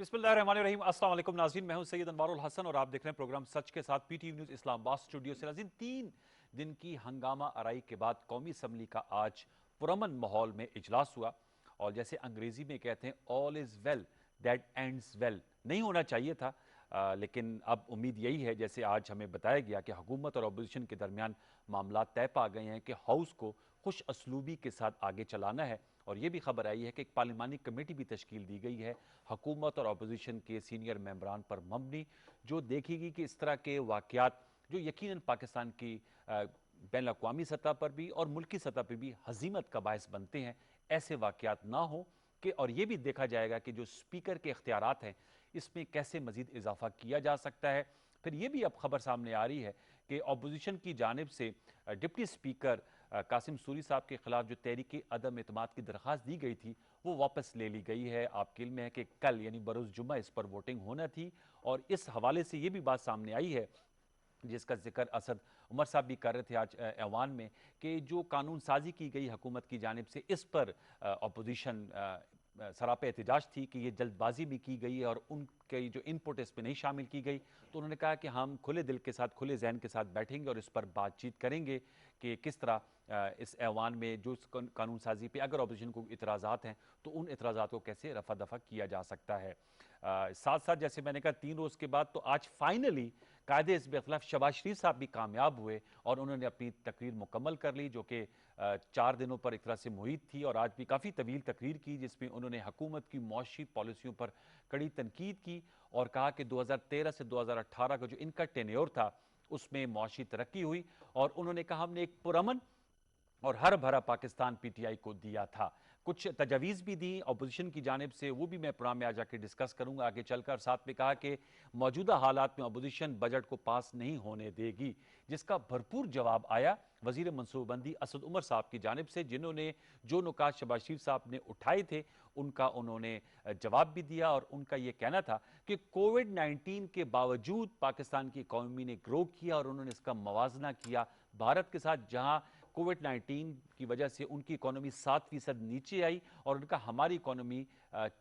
बिस्मिल्लाहिर्रहमानिर्रहीम। अस्सलाम वालेकुम नाज़रीन, मैं हूं सैयद अनवारुल हसन और आप देख रहे हैं प्रोग्राम सच के साथ पीटीवी न्यूज़ इस्लामाबाद स्टूडियो से। नाज़रीन, 3 दिन की हंगामा आराई के बाद कौमी असम्बली का आज पुरअमन माहौल में इजलास हुआ और जैसे अंग्रेजी में कहते हैं all is well that ends well. नहीं होना चाहिए था, लेकिन अब उम्मीद यही है, जैसे आज हमें बताया गया कि हुकूमत और अपोजिशन के दरमियान मामला तय पा गए हैं कि हाउस को खुश असलूबी के साथ आगे चलाना है। और ये भी खबर आई है कि एक पार्लिमानी कमेटी भी तश्कील दी गई है हुकूमत और अपोजिशन के सीनियर मेंबरान पर मबनी, जो देखेगी कि इस तरह के वाक़यात जो यकीनन पाकिस्तान की बैन अवी सतह पर भी और मुल्की सतह पर भी हजीमत का बायस बनते हैं, ऐसे वाक़यात ना हो कि, और ये भी देखा जाएगा कि जो स्पीकर के इख्तियारात हैं इसमें कैसे मजीद इजाफा किया जा सकता है। फिर ये भी अब खबर सामने आ रही है कि अपोजिशन की जानिब से डिप्टी स्पीकर कासिम सूरी साहब के खिलाफ जो तहरीक अदम एतमाद की दरख्वास्त दी गई थी वो वापस ले ली गई है। आपके इल्म है कि कल यानी बरोज़ जुम्मा इस पर वोटिंग होना थी और इस हवाले से ये भी बात सामने आई है जिसका जिक्र असद उमर साहब भी कर रहे थे आज ऐवान में, कि जो कानून साजी की गई हुकूमत की जानिब से इस पर अपोजिशन सरापे एहतजाज थी कि ये जल्दबाजी भी की गई है और उनके जो इनपुट इस पर नहीं शामिल की गई। तो उन्होंने कहा कि हम खुले दिल के साथ खुले जहन के साथ बैठेंगे और इस पर बातचीत करेंगे कि किस तरह इस ऐवान में जो कानून साजी पे अगर अपोजिशन को इतराज़ात हैं तो उन इतराज़ात को कैसे रफा दफा किया जा सकता है। साथ साथ जैसे मैंने कहा 3 रोज़ के बाद तो आज फाइनली कायदे इस खिलाफ शहबाज शरीफ साहब भी कामयाब हुए और उन्होंने अपनी तकरीर मुकम्मल कर ली, जो कि 4 दिनों पर एक तरह से मुहित थी और आज भी काफ़ी तवील तकरीर की, जिसमें उन्होंने हुकूमत की मौशी पॉलिसियों पर कड़ी तनकीद की और कहा कि 2013 से 2018 का जो इनका टेन्योर था उसमें मौशी तरक्की हुई और उन्होंने कहा हमने एक पुरअमन और हर भरा पाकिस्तान पीटीआई को दिया था। कुछ तजावीज़ भी दी अपोजिशन की जानिब से, वो भी मैं प्रोग्राम में आ जाकर डिस्कस करूंगा आगे चलकर। साथ में कहा कि मौजूदा हालात में अपोजिशन बजट को पास नहीं होने देगी, जिसका भरपूर जवाब आया वजीर मनसूबबंदी असद उमर साहब की जानिब से, जिन्होंने जो नुकात शहबाज शरीफ साहब ने उठाए थे उनका उन्होंने जवाब भी दिया। और उनका यह कहना था कि कोविड-19 के बावजूद पाकिस्तान की इकॉनमी ने ग्रो किया और उन्होंने इसका मवाजना किया भारत के साथ, जहां कोविड-19 की वजह से उनकी इकोनॉमी 7% नीचे आई और उनका हमारी इकोनॉमी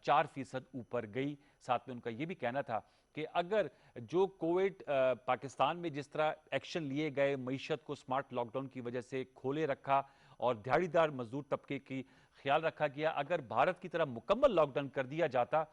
4% ऊपर गई। साथ में उनका यह भी कहना था कि अगर जो कोविड पाकिस्तान में जिस तरह एक्शन लिए गए, मईशत को स्मार्ट लॉकडाउन की वजह से खोले रखा और दिहाड़ीदार मजदूर तबके की ख्याल रखा गया, अगर भारत की तरह मुकम्मल लॉकडाउन कर दिया जाता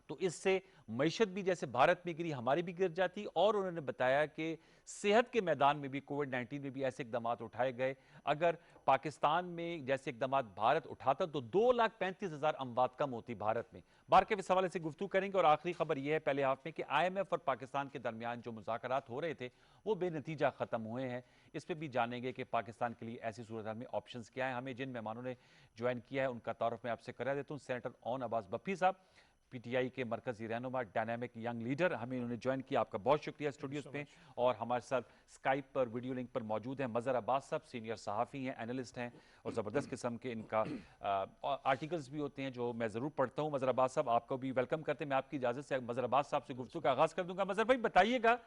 तो इससे मईशत भी जैसे भारत में गिरी हमारी भी गिर जाती। और उन्होंने बताया कि सेहत के मैदान में भी कोविड-19 में भी ऐसे इकदाम उठाए गए, अगर पाकिस्तान में जैसे इकदाम भारत उठाता तो 2,35,000 अमवात कम होती भारत में। बार के इस हवाले से गुफ्तगू करेंगे। और आखिरी खबर यह है पहले हाफ में कि IMF और पाकिस्तान के दरमियान जो मुज़ाकरात हो रहे थे वो बेनतीजा खत्म हुए हैं। इस पर भी जानेंगे कि पाकिस्तान के लिए ऐसी सूरत में ऑप्शन क्या है। हमें जिन मेहमानों ने ज्वाइन किया है उनका तारुफ मैं आपसे करा देता हूँ। सेनेटर ओन अब्बास बप्पी साहब, पीटीआई के मरकजी रहनुमा, डायनामिक यंग लीडर, हमें उन्होंने ज्वाइन किया, आपका बहुत शुक्रिया स्टूडियोज में। और हमारे साथ स्काइप पर वीडियो लिंक पर मौजूद हैं मजहर अब्बास साहब, सीनियर सहाफ़ी हैं, एनालिस्ट हैं और ज़बरदस्त किस्म के इनका आर्टिकल्स भी होते हैं जो मैं ज़रूर पढ़ता हूँ। मजहर अब्बास साहब, आपको भी वेलकम करते हैं। मैं आपकी इजाज़त से मजहर अब्बास साहब से गुफ्तगू का आगाज़ कर दूंगा। मजहर भाई बताइएगा,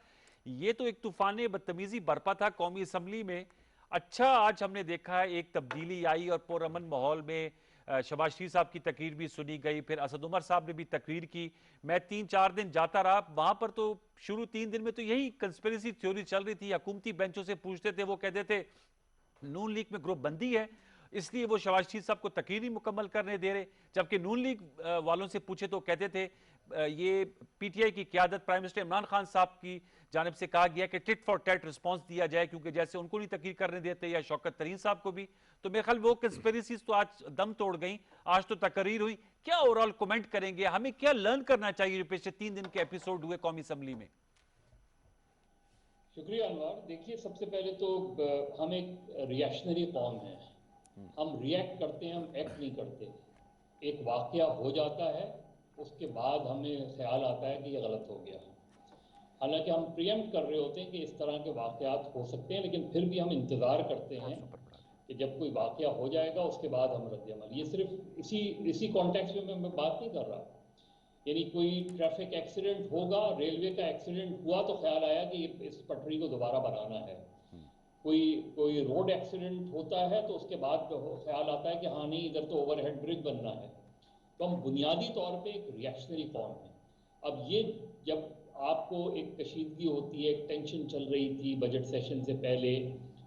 ये तो एक तूफान बदतमीज़ी बरपा था कौमी असम्बली में। अच्छा, आज हमने देखा है एक तब्दीली आई और पुरअमन माहौल में शहबाज शरीफ साहब की तकरीर भी सुनी गई, फिर असद उमर साहब ने भी तकरीर की। मैं 3-4 दिन जाता रहा वहां पर, तो शुरू 3 दिन में तो यही कंस्पिरेसी थ्योरी चल रही थी। हुकूमती बेंचों से पूछते थे, वो कहते थे नून लीग में ग्रुप बंदी है इसलिए वो शहबाज शरीफ साहब को तकरीर ही मुकम्मल करने दे रहे, जबकि नून लीग वालों से पूछे तो कहते थे ये पीटीआई की क्यादत प्राइम मिनिस्टर इमरान खान साहब की जानिब से कहा गया कि टिट फॉर टैट रिस्पॉन्स दिया जाए, क्योंकि जैसे उनको नहीं तकरीर करने देते या शौकत तरीन साहब को भी। तो मेरे ख्याल वो कंस्पिरेसीज तो आज दम तोड़ गई, आज तो तकरीर हुई। क्या ओवरऑल कमेंट करेंगे, हमें क्या लर्न करना चाहिए जो पिछले 3 दिन के एपिसोड हुए कौमी असम्बली में? शुक्रिया अनवर। देखिए, सबसे पहले तो हम एक रिएक्शनरी कौम है। हम रिएक्ट करते हैं, हम एक्ट नहीं करते। एक वाकया हो जाता है, उसके बाद हमें ख्याल आता है कि ये गलत हो गया। हालांकि हम प्रियम्प्ट कर रहे होते हैं कि इस तरह के वाकयात हो सकते हैं, लेकिन फिर भी हम इंतज़ार करते हैं कि जब कोई वाकया हो जाएगा उसके बाद हम रद्द-ए-अमल। ये सिर्फ इसी कॉन्टेक्स्ट में मैं बात नहीं कर रहा। यानी कोई ट्रैफिक एक्सीडेंट होगा, रेलवे का एक्सीडेंट हुआ तो ख्याल आया कि इस पटरी को दोबारा बनाना है। कोई रोड एक्सीडेंट होता है तो उसके बाद ख्याल आता है कि हाँ नहीं, इधर तो ओवरहेड ब्रिज बनना है। तो हम बुनियादी तौर पे एक रिएक्शनरी कौम है। अब ये जब आपको एक कशीदगी होती है, एक टेंशन चल रही थी बजट सेशन से पहले,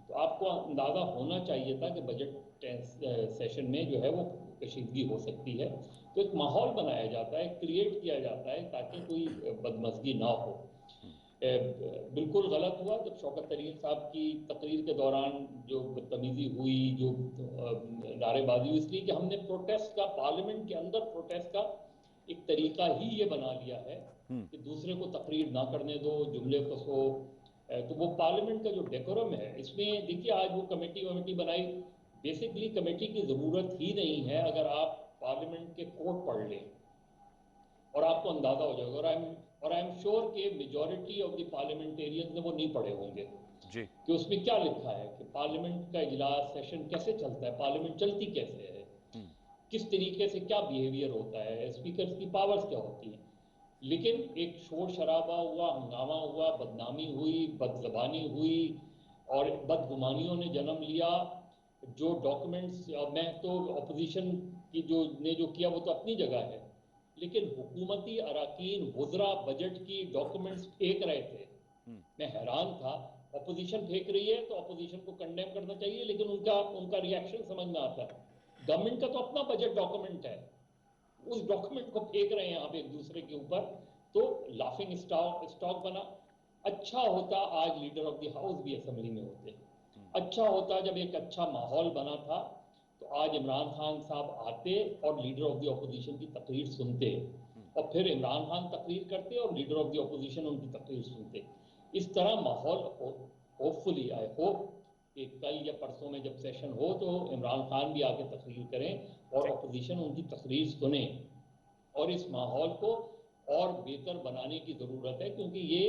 तो आपको अंदाज़ा होना चाहिए था कि बजट सेशन में जो है वो कशीदगी हो सकती है। तो एक माहौल बनाया जाता है, क्रिएट किया जाता है ताकि कोई बदमज़गी ना हो। बिल्कुल गलत हुआ जब शौकत तरीन साहब की तकरीर के दौरान जो बदतमीजी हुई, जो नारेबाजी हुई, इसलिए कि हमने प्रोटेस्ट का, पार्लियामेंट के अंदर प्रोटेस्ट का एक तरीका ही ये बना लिया है कि दूसरे को तकरीर ना करने दो, जुमले कसो। तो वो पार्लियामेंट का जो डेकोरम है, इसमें देखिए आज वो कमेटी वमेटी बनाई, बेसिकली कमेटी की ज़रूरत ही नहीं है। अगर आप पार्लियामेंट के कोड पढ़ लें और आपको अंदाजा हो जाएगा, और आई एम श्योर कि मेजॉरिटी ऑफ द पार्लियामेंटेरियंस ने वो नहीं पढ़े होंगे जी। कि उसमें क्या लिखा है कि पार्लियामेंट का इजलास सेशन कैसे चलता है, पार्लियामेंट चलती कैसे है, किस तरीके से क्या बिहेवियर होता है, स्पीकर की पावर्स क्या होती हैं। लेकिन एक शोर शराबा हुआ, हंगामा हुआ, बदनामी हुई, बदजबानी हुई और बदगुमानियों ने जन्म लिया। जो डॉक्यूमेंट्स, मैं तो अपोजिशन की जो किया वो तो अपनी जगह है, लेकिन हुकूमती अराकीन वुज़रा बजट की डॉक्यूमेंट्स फेंक रहे थे। मैं हैरान था। अपोजिशन फेंक रही है तो अपोजिशन को कंडेम करना चाहिए, लेकिन उनका उनका रिएक्शन समझ में आता है। गवर्नमेंट का तो अपना बजट डॉक्यूमेंट है, उस डॉक्यूमेंट को फेंक रहे हैं यहाँ पे एक दूसरे के ऊपर। तो लाफिंग स्टॉक स्टॉक बना। अच्छा होता आज लीडर ऑफ द हाउस भी असेंबली में होते, अच्छा होता जब एक अच्छा माहौल बना था तो आज इमरान खान साहब आते और लीडर ऑफ द अपोजिशन की तकरीर सुनते, और फिर इमरान खान तकरीर करते और लीडर ऑफ द अपोजिशन उनकी तकरीर सुनते। इस तरह माहौल, होपफुली आई होप कि कल या परसों में जब सेशन हो तो इमरान खान भी आके तकरीर करें और अपोजिशन उनकी तकरीर सुने, और इस माहौल को और बेहतर बनाने की ज़रूरत है। क्योंकि ये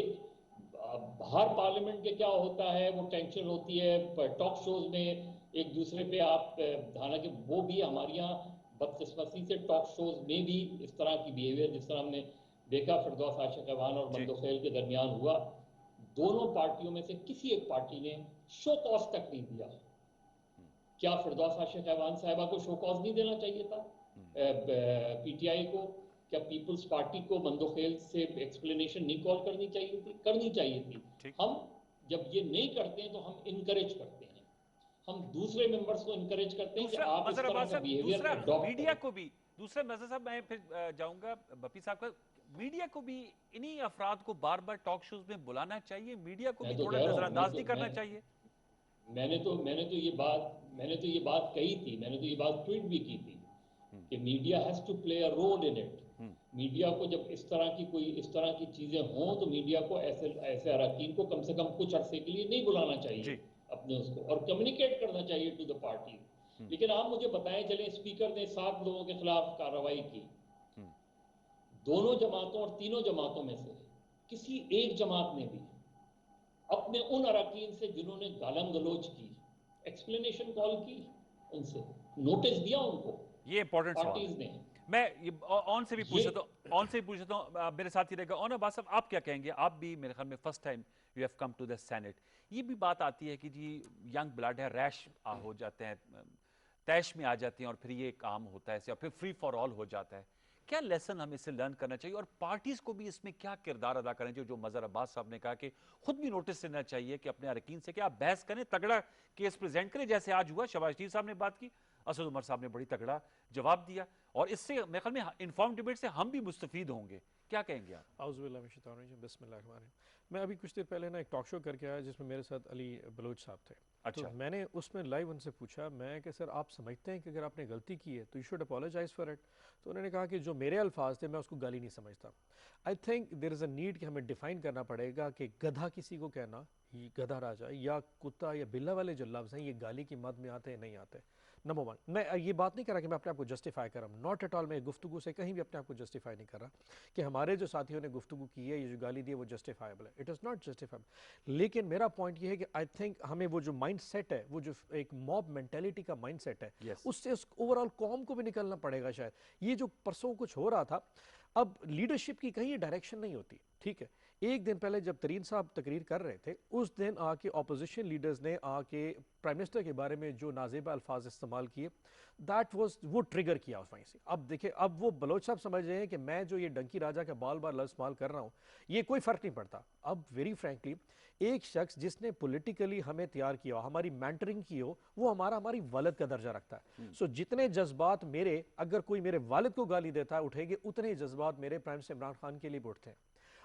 बाहर पार्लियामेंट के क्या होता है, वो टेंशन होती है टॉक शोज में एक दूसरे पे आप, हालांकि वो भी हमारे यहाँ बदकिस्मती से टॉक शोज में भी इस तरह की बिहेवियर, जिस तरह हमने देखा फिरदौस आशिक अवान और मंदोखेल के दरमियान हुआ, दोनों पार्टियों में से किसी एक पार्टी ने शो कॉज तक नहीं दिया। क्या फिरदौस आशिक अवान साहिबा को शो कॉज नहीं देना चाहिए था पीटीआई को? क्या पीपल्स पार्टी को मंदोखेल से एक्सप्लेनेशन नहीं कॉल करनी चाहिए थी? करनी चाहिए थी। हम जब ये नहीं करते हैं तो हम इनकरेज करते हैं, हम दूसरे मेंबर्स को इनकरेज करते हैं कि आप इस तरह का बिहेवियर अडॉप्ट मीडिया करें। को भी, दूसरा नजर साहब मैं फिर जाऊंगा बपी साहब का, मीडिया को भी इन्हीं अफराद को बार बार टॉक शोज में बुलाना चाहिए, मीडिया को भी मैं तो थोड़ा कह रहा हूँ, नजरअंदाज नहीं करना चाहिए। मैंने तो ये बात कही थी, मैंने तो ये बात ट्वीट भी की थी कि media has to play a role in it. Media को जब इस तरह की चीजें हों तो मीडिया को ऐसे ऐसे अरकान को कम से कम कुछ अरसे के लिए नहीं बुलाना चाहिए अपने उसको, और कम्युनिकेट करना चाहिए टू द पार्टी। लेकिन आप मुझे बताएं, चले स्पीकर ने 7 लोगों के खिलाफ कार्रवाई की, दोनों जमातों और तीनों जमातों में से किसी एक जमात ने भी अपने उन अरकान से जिन्होंने गालम गलोच की, एक्सप्लेनेशन कॉल की, उनसे नोटिस दिया उनको? ये इंपॉर्टेंट सवाल पार्टीज है। ने मैं ये ऑन से भी ये पूछ सकता हूँ, ऑन से भी पूछ सकता हूँ, मेरे साथ ही रहेगा। ऑन अब्बास साहब, आप क्या कहेंगे? आप भी मेरे ख्याल में first time you have come to the senate. ये भी बात आती है कि जी यंग ब्लड है, रैश हो जाते हैं, तैश में आ जाती हैं और फिर ये काम होता है और फिर फ्री फॉर ऑल हो जाता है। क्या लेसन हमें इससे लर्न करना चाहिए और पार्टीज को भी इसमें क्या किरदार अदा करना चाहिए? जो मजहर अब्बास साहब ने कहा कि खुद भी नोटिस लेना चाहिए कि अपने अरकीन से क्या आप बहस करें, तगड़ा केस प्रेजेंट करें, जैसे आज हुआ। शहबाज शरीफ साहब ने बात की, असद उमर साहब ने बड़ी तगड़ा जवाब दिया, और इससे मेरे ख्याल में इन्फॉर्म डिबेट से हम भी मुस्तफीद होंगे। क्या कहेंगे आप? बिस्मिल्लाह। मैं अभी कुछ देर पहले ना एक टॉक शो करके आया जिसमें मेरे साथ अली बलोच साहब थे। अच्छा। तो मैंने उसमें लाइव उनसे पूछा, मैं कि सर आप समझते हैं कि अगर आपने गलती की है तो you should apologise for it? तो उन्होंने कहा कि जो मेरे अल्फाज थे मैं उसको गाली नहीं समझता। I think there is a need कि हमें डिफाइन करना पड़ेगा कि गधा किसी को कहना, ये गधा राजा या कुत्ता या बिल्ला वाले जो लफ्ज़ हैं ये गाली की मद में आते हैं, नहीं आते। नंबर वन, मैं ये बात नहीं कर रहा कि मैं अपने आप को जस्टिफाई कर रहा हूँ, नॉट एट ऑल। मैं गुफ्तगू से कहीं भी अपने आप को जस्टिफाई नहीं कर रहा कि हमारे जो साथियों ने गुफ्तगू की है, ये जो गाली दी है वो जस्टिफाइबल है। It is not justifiable. लेकिन मेरा पॉइंट ये है कि आई थिंक हमें वो जो माइंड सेट है, वो जो एक मॉब मेंटेलिटी का माइंड सेट है, उससे उस ओवरऑल कौम को भी निकलना पड़ेगा। शायद ये जो परसों कुछ हो रहा था, अब लीडरशिप की कहीं डायरेक्शन नहीं होती, ठीक है। एक दिन पहले जब तरीन साहब तकरीर कर रहे थे, उस दिन आके ऑपोजिशन लीडर्स ने आके प्राइम मिनिस्टर के बारे में जो नाजेबा अल्फाज इस्तेमाल किए, दैट वाज वो ट्रिगर किया उस वहीं से। अब देखिए, अब वो बलोच साहब समझ रहे हैं कि मैं जो ये डंकी राजा का बाल बार लफ्ज़ इस्तेमाल कर रहा हूँ, ये कोई फ़र्क नहीं पड़ता। अब वेरी फ्रेंकली, एक शख्स जिसने पॉलिटिकली हमें तैयार किया हो, हमारी मेंटरिंग की हो, वो हमारी वालिद का दर्जा रखता है। सो जितने जज्बात मेरे, अगर कोई मेरे वालिद को गाली देता है उठेंगे, उतने जज्बात मेरे प्राइम मिनिस्टर इमरान खान के लिए भी उठते हैं।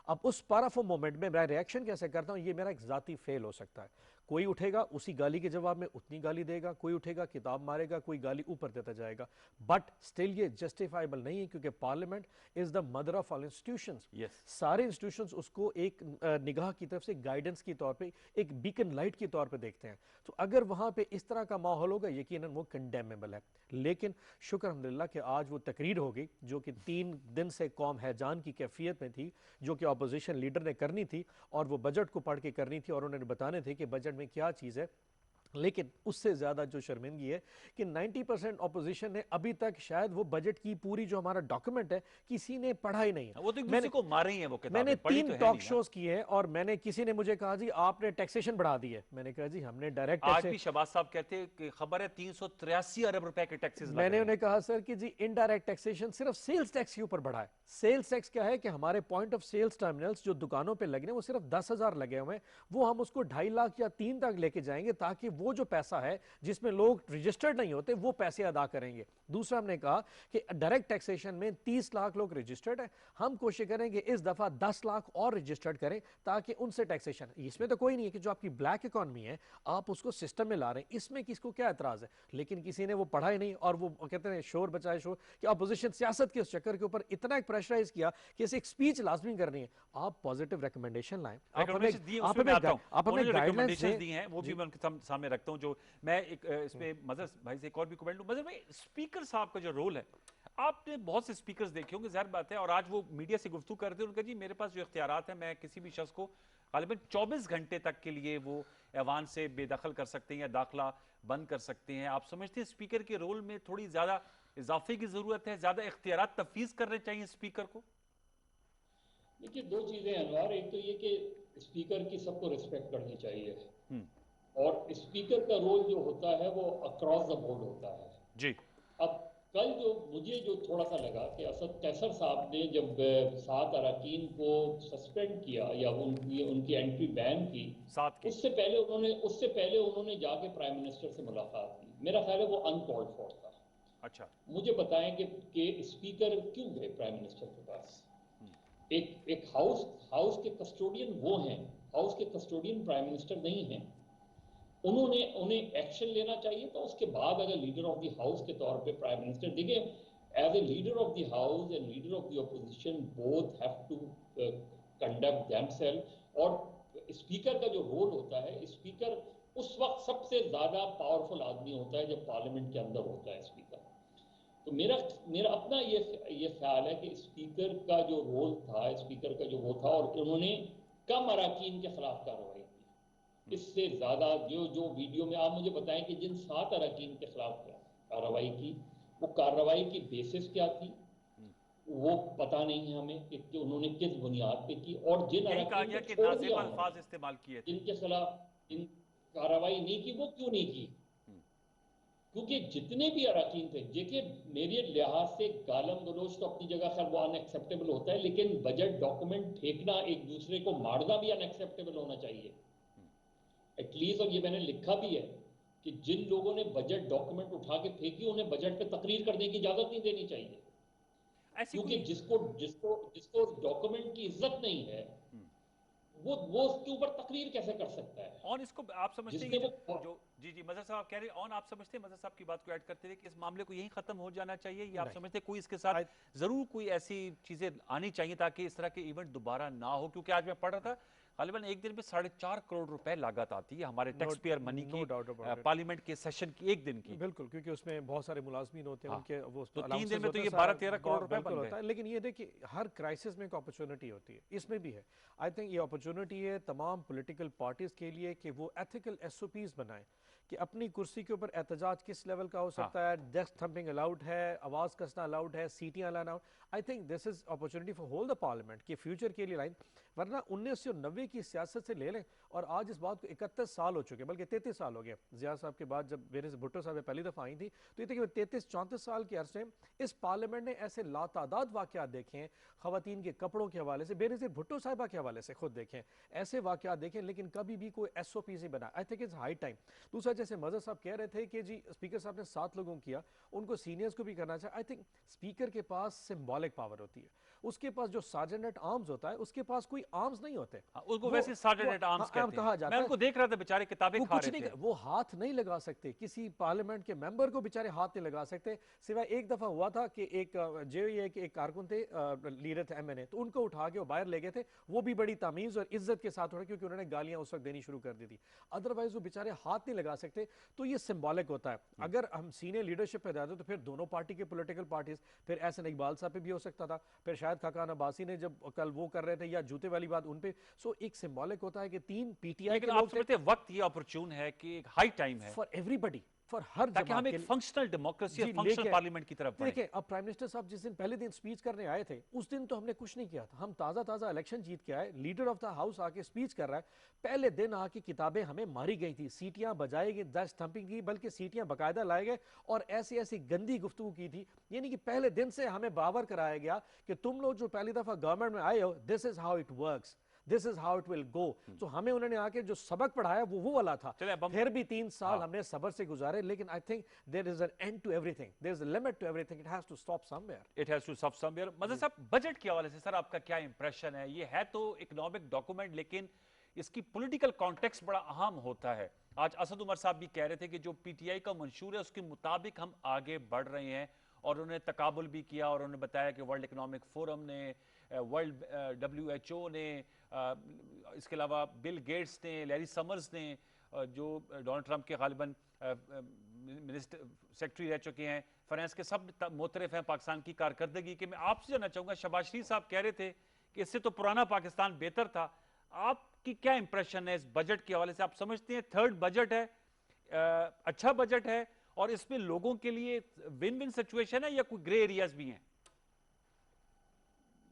अब उस पावरफुल मोमेंट में मैं रिएक्शन कैसे करता हूं, ये मेरा एक जाती फेल हो सकता है। कोई उठेगा उसी गाली के जवाब में उतनी गाली देगा, कोई उठेगा किताब मारेगा, कोई गाली ऊपर देता जाएगा, बट स्टिल ये जस्टिफाइबल नहीं है, क्योंकि parliament is the mother of all institutions. सारे इंस्टीट्यूशंस उसको एक निगाह की तरफ से गाइडेंस के तौर पे, एक बीकन लाइट के तौर पे देखते हैं। तो अगर वहां पे इस तरह का माहौल होगा, यकीनन वो कंडेमेबल है। लेकिन शुक्र अल्हम्दुलिल्लाह कि आज वो तकरीर हो गई जो कि 3 दिन से कौम हैजान की कैफियत में थी, जो कि अपोजिशन लीडर ने करनी थी, और वो बजट को पढ़ के करनी थी, और उन्होंने बताने थे कि बजट में क्या चीज़ है। लेकिन उससे ज़्यादा जो शर्मिंदगी है कि 90% अपोजिशन ने अभी तक शायद वो बजट की पूरी जो हमारा डॉक्यूमेंट है किसी ने पढ़ा ही नहीं है। वो तो एक दूसरे को मारे ही है वो किताबें, मैंने पढ़ी 3 तो है टॉक नहीं ना। शोज किए हैं, और मैंने किसी ने मुझे कहा जी आपने टैक्सेशन बढ़ा दी है। मैंने कहा जी हमने डायरेक्ट आज भी शहबाज साहब कहते हैं कि खबर है 383 अरब रुपए के टैक्सेस लग मैंने रहे हैं। उन्हें कहा सर कि जी इनडायरेक्ट टैक्सेशन सिर्फ सेल्स टैक्स के ऊपर बढ़ा है। सेल्स टैक्स क्या है कि हमारे पॉइंट ऑफ सेल्स टर्मिनल्स जो दुकानों पे लगे हैं वो सिर्फ 10,000 लगे हुए हैं, वो हम उसको 2.5 लाख या 3 तक लेके जाएंगे, ताकि वो जो पैसा है जिसमें लोग रजिस्टर्ड नहीं होते वो पैसे अदा करेंगे। दूसरा हमने कहा कि डायरेक्ट टैक्सेशन में 30 लाख लोग रजिस्टर्ड है, हम कोशिश करेंगे इस दफा 10 लाख और रजिस्टर्ड करें, ताकि उनसे टैक्सेशन। इसमें तो कोई नहीं है कि जो आपकी ब्लैक इकॉनमी है आप उसको सिस्टम में ला रहे हैं, इसमें किसको क्या एतराज है। लेकिन किसी ने वो पढ़ा ही नहीं, और वो कहते हैं शोर बचाए शोर, कि अपोजिशन सियासत के उस चक्कर के ऊपर इतना एक प्रेशराइज किया कि इसे एक स्पीच लाजमी करनी है। आप पॉजिटिव रिकमेंडेशन लाएं, आप हमें गाइडलाइंस दें। दी हैं, वो भी मैं उनके सामने रखता हूं। जो मैं एक इसमें मजहर भाई से एक और भी कमेंट लूं। मजहर भाई, स्पीकर साहब का जो रोल है, आपने बहुत से स्पीकर्स देखे होंगे, जाहिर बात है, और आज वो मीडिया से गुफ्तगू करते हैं, उनका जी मेरे पास जो इख्तियारात है, मैं किसी भी शख्स को गालिबन 24 घंटे तक के लिए वो ऐवान से बेदखल कर सकते हैं या दाखिला बंद कर सकते हैं। आप समझते हैं स्पीकर के रोल में थोड़ी ज्यादा इजाफे की जरूरत है, ज्यादा इख्तियारात तफवीज करने चाहिए स्पीकर को? देखिए, दो चीजें अनवार, एक तो ये कि स्पीकर की सबको रिस्पेक्ट करनी चाहिए, और स्पीकर का रोल जो होता है वो अक्रॉस द बोर्ड होता है जी। अब कल मुझे जो थोड़ा सा लगा कि असद कैसर साहब ने जब 7 अरकान को सस्पेंड किया या उनकी एंट्री बैन की, उससे पहले उन्होंने जाके प्राइम मिनिस्टर से मुलाकात की। मेरा ख्याल है वो अनकॉल्ड फॉर था। अच्छा, मुझे बताएं कि स्पीकर क्यों गए प्राइम मिनिस्टर के पास? एक हाउस के कस्टोडियन वो हैं, हाउस के कस्टोडियन प्राइम मिनिस्टर नहीं हैं। उन्हें एक्शन लेना चाहिए था। उसके बाद अगर लीडर ऑफ द हाउस के तौर पे प्राइम मिनिस्टर, देखिए, as a leader of the house and leader of the opposition both have to conduct themselves. और स्पीकर का जो रोल होता है, स्पीकर उस वक्त सबसे ज्यादा पावरफुल आदमी होता है जब पार्लियामेंट के अंदर होता है स्पीकर। तो मेरा अपना ये ख्याल है कि स्पीकर का जो रोल था, स्पीकर का जो वो था, और उन्होंने कम अरकान के खिलाफ कार्रवाई की। इससे ज्यादा जो वीडियो में आप मुझे बताएं कि जिन 7 अरकान के खिलाफ कार्रवाई की, वो कार्रवाई की बेसिस क्या थी, वो पता नहीं है हमें कि उन्होंने किस बुनियाद पे की, और जिन अरकान को छोड़ दिया अल्फाज इस्तेमाल किए थे, जिनके खिलाफ इन कार्रवाई नहीं की, वो क्यों नहीं की? क्योंकि जितने भी अरकान थे, देखिए, मेरे लिहाज से गालम गलोच तो अपनी जगह खैर वो अनएक्सेप्टेबल होता है, लेकिन बजट डॉक्यूमेंट फेंकना, एक दूसरे को मारना भी अनएक्सेप्टेबल होना चाहिए एटलीस्ट। और ये मैंने लिखा भी है कि जिन लोगों ने बजट डॉक्यूमेंट उठा के फेंकी, उन्हें बजट पे तकरीर करने की इजाजत नहीं देनी चाहिए, क्योंकि जिसको डॉक्यूमेंट की इज्जत नहीं है, वो उसके ऊपर तकरीर कैसे कर सकता है? और इसको आप समझते हैं जो जी मजहर साहब कह रहे हैं, और आप समझते हैं मजहर साहब की बात को ऐड करते हुए कि इस मामले को यहीं खत्म हो जाना चाहिए, या आप समझते हैं कोई इसके साथ जरूर कोई ऐसी चीजें आनी चाहिए ताकि इस तरह के इवेंट दोबारा ना हो? क्योंकि आज मैं पढ़ रहा था गालिबन एक दिन में 4.5 करोड़ रुपए लागत आती है हमारे टैक्स पेयर मनी की, पार्लियामेंट के सेशन की, एक दिन की। बिल्कुल, क्योंकि उसमें बहुत सारे मुलाजमीन होते हैं, उनके वो तो 3 दिन में तो ये 12-13 करोड़ रुपए बन होता है। लेकिन ये देखिए, हर क्राइसिस में एक अपॉर्चुनिटी होती है, इसमें भी है। आई थिंक ये अपॉर्चुनिटी है तमाम पॉलिटिकल पार्टीज के लिए कि वो एथिकल SOPs बनाएं कि अपनी कुर्सी के ऊपर एहतजाज किस लेवल का हो सकता है, डेस्क थंपिंग अलाउड है, आवाज़ कसना अलाउड है, सीटियाँ लाना। I think this is opportunity for whole the parliament कि फ्यूचर के लिए लाइन, वरना 1990 की सियासत से ले लें और आज इस बात को 31 साल हो चुके, बल्कि 33 साल हो गए जिया साहब के बाद, जब बेनज़ीर भुट्टो साहब पहली दफ़ा आई थी, तो ये देखिए 33-34 साल के अरसे इस पार्लियामेंट ने ऐसे लातादाद वाक़यात देखे हैं, ख़वातीन के कपड़ों के हवाले से, बेनज़ीर भुट्टो साहिबा के हवाले से खुद देखें, ऐसे वाक़यात देखें, लेकिन कभी भी कोई SOP नहीं बना। I think it's high time. दूसरा, जैसे मज़हर साहब कह रहे थे कि जी स्पीकर साहब ने 7 लोगों को किया, उनको सीनियर्स को भी करना चाहिए। आई थिंक स्पीकर के पास सिंबॉलिक पावर होती है, उसके पास जो सार्जेंट एट आर्म्स होता है, उसके पास कोई आर्म्स नहीं होते। उसको वैसे सार्जेंट एट आर्म्स कहते कहा हैं। जाता मैं है। उनको देख रहा था, बेचारे किताबें खा रहे थे। वो हाथ नहीं लगा सकते, किसी पार्लियामेंट के मेंबर को बेचारे हाथ नहीं लगा सकते। सिवाय एक दफा हुआ था कि एक JOA के एक कारकुन थे, लीडर थे MNA, तो उनको उठा के वो बाहर ले गए थे, वो भी बड़ी तमीज और इज्जत के साथ उठा, क्योंकि उन्होंने गालियां उस वक्त देनी शुरू कर दी थी। अदरवाइज वो बेचारे हाथ नहीं लगा सकते। तो ये सिंबॉलिक होता है। अगर हम सीनियर लीडरशिप पे जाते तो फिर दोनों पार्टी के पॉलिटिकल पार्टीज, फिर एहसन इकबाल साहब पे भी हो सकता था, फिर शायद खाकान अब्बासी ने जब कल वो कर रहे थे, या जूते वाली बात उन पे। सो एक सिंबॉलिक होता है कि 3 PTI के आप लोग समझते हैं वक्त ये अपॉर्चून है कि एक हाई टाइम है फॉर एवरीबॉडी, फॉर हर ताकि हम जमात एक फंक्शनल डेमोक्रेसी और जी, फंक्शनल लेके- पार्लियामेंट की तरफ बढ़ें। देखिए, अब प्राइम मिनिस्टर साहब जिस दिन पहले दिन स्पीच करने आए थे, उस दिन तो हमने कुछ नहीं किया था। हम ताज़ा ताज़ा इलेक्शन जीत के आए, लीडर ऑफ द हाउस आके स्पीच कर रहा है। पहले दिन आके किताबें हमें मारी गई थी, सीटियां बजाई गई, दस थंपिंग की, बल्कि सीटियां बाकायदा लाए गए और ऐसी ऐसी गंदी गुफ्तगू की थी। यानी कि पहले दिन से हमें बावर कराया गया कि तुम लोग जो पहली दफ़ा गवर्नमेंट में आए हो, this is how it works, this is how it will go. तो हमें उन्होंने आके जो सबक पढ़ाया वो वाला था। फिर भी 3 साल हमने सब्र से गुजारे, लेकिन I think there is an end to everything, there is a limit to everything, it has to stop somewhere. It has to stop somewhere. Mazhar साहब, बजट के हवाले से सर आपका क्या इंप्रेशन है? ये है तो इकोनॉमिक डॉक्यूमेंट, लेकिन इसकी पॉलिटिकल कॉन्टेक्स्ट बड़ा अहम होता है। आज असद उमर साहब भी कह रहे थे कि जो PTI का मंशूर है उसके मुताबिक हम आगे बढ़ रहे हैं, और उन्होंने तकाबुल भी किया और उन्होंने बताया कि वर्ल्ड इकोनॉमिक फोरम ने, वर्ल्ड WHO ने, इसके अलावा बिल गेट्स ने, लैरी समर्स ने, जो डोनाल्ड ट्रंप के गालिबन मिनिस्टर सेक्रेटरी रह चुके हैं फाइनेंस के, सब मोतरफ हैं पाकिस्तान की कारकर्दगी के। मैं आपसे जानना चाहूँगा, शहबाज शरीफ साहब कह रहे थे कि इससे तो पुराना पाकिस्तान बेहतर था। आपकी क्या इंप्रेशन है इस बजट के हवाले से? आप समझते हैं थर्ड बजट है, अच्छा बजट है, और इसमें लोगों के लिए विन विन सिचुएशन है या कोई ग्रे एरियाज भी हैं?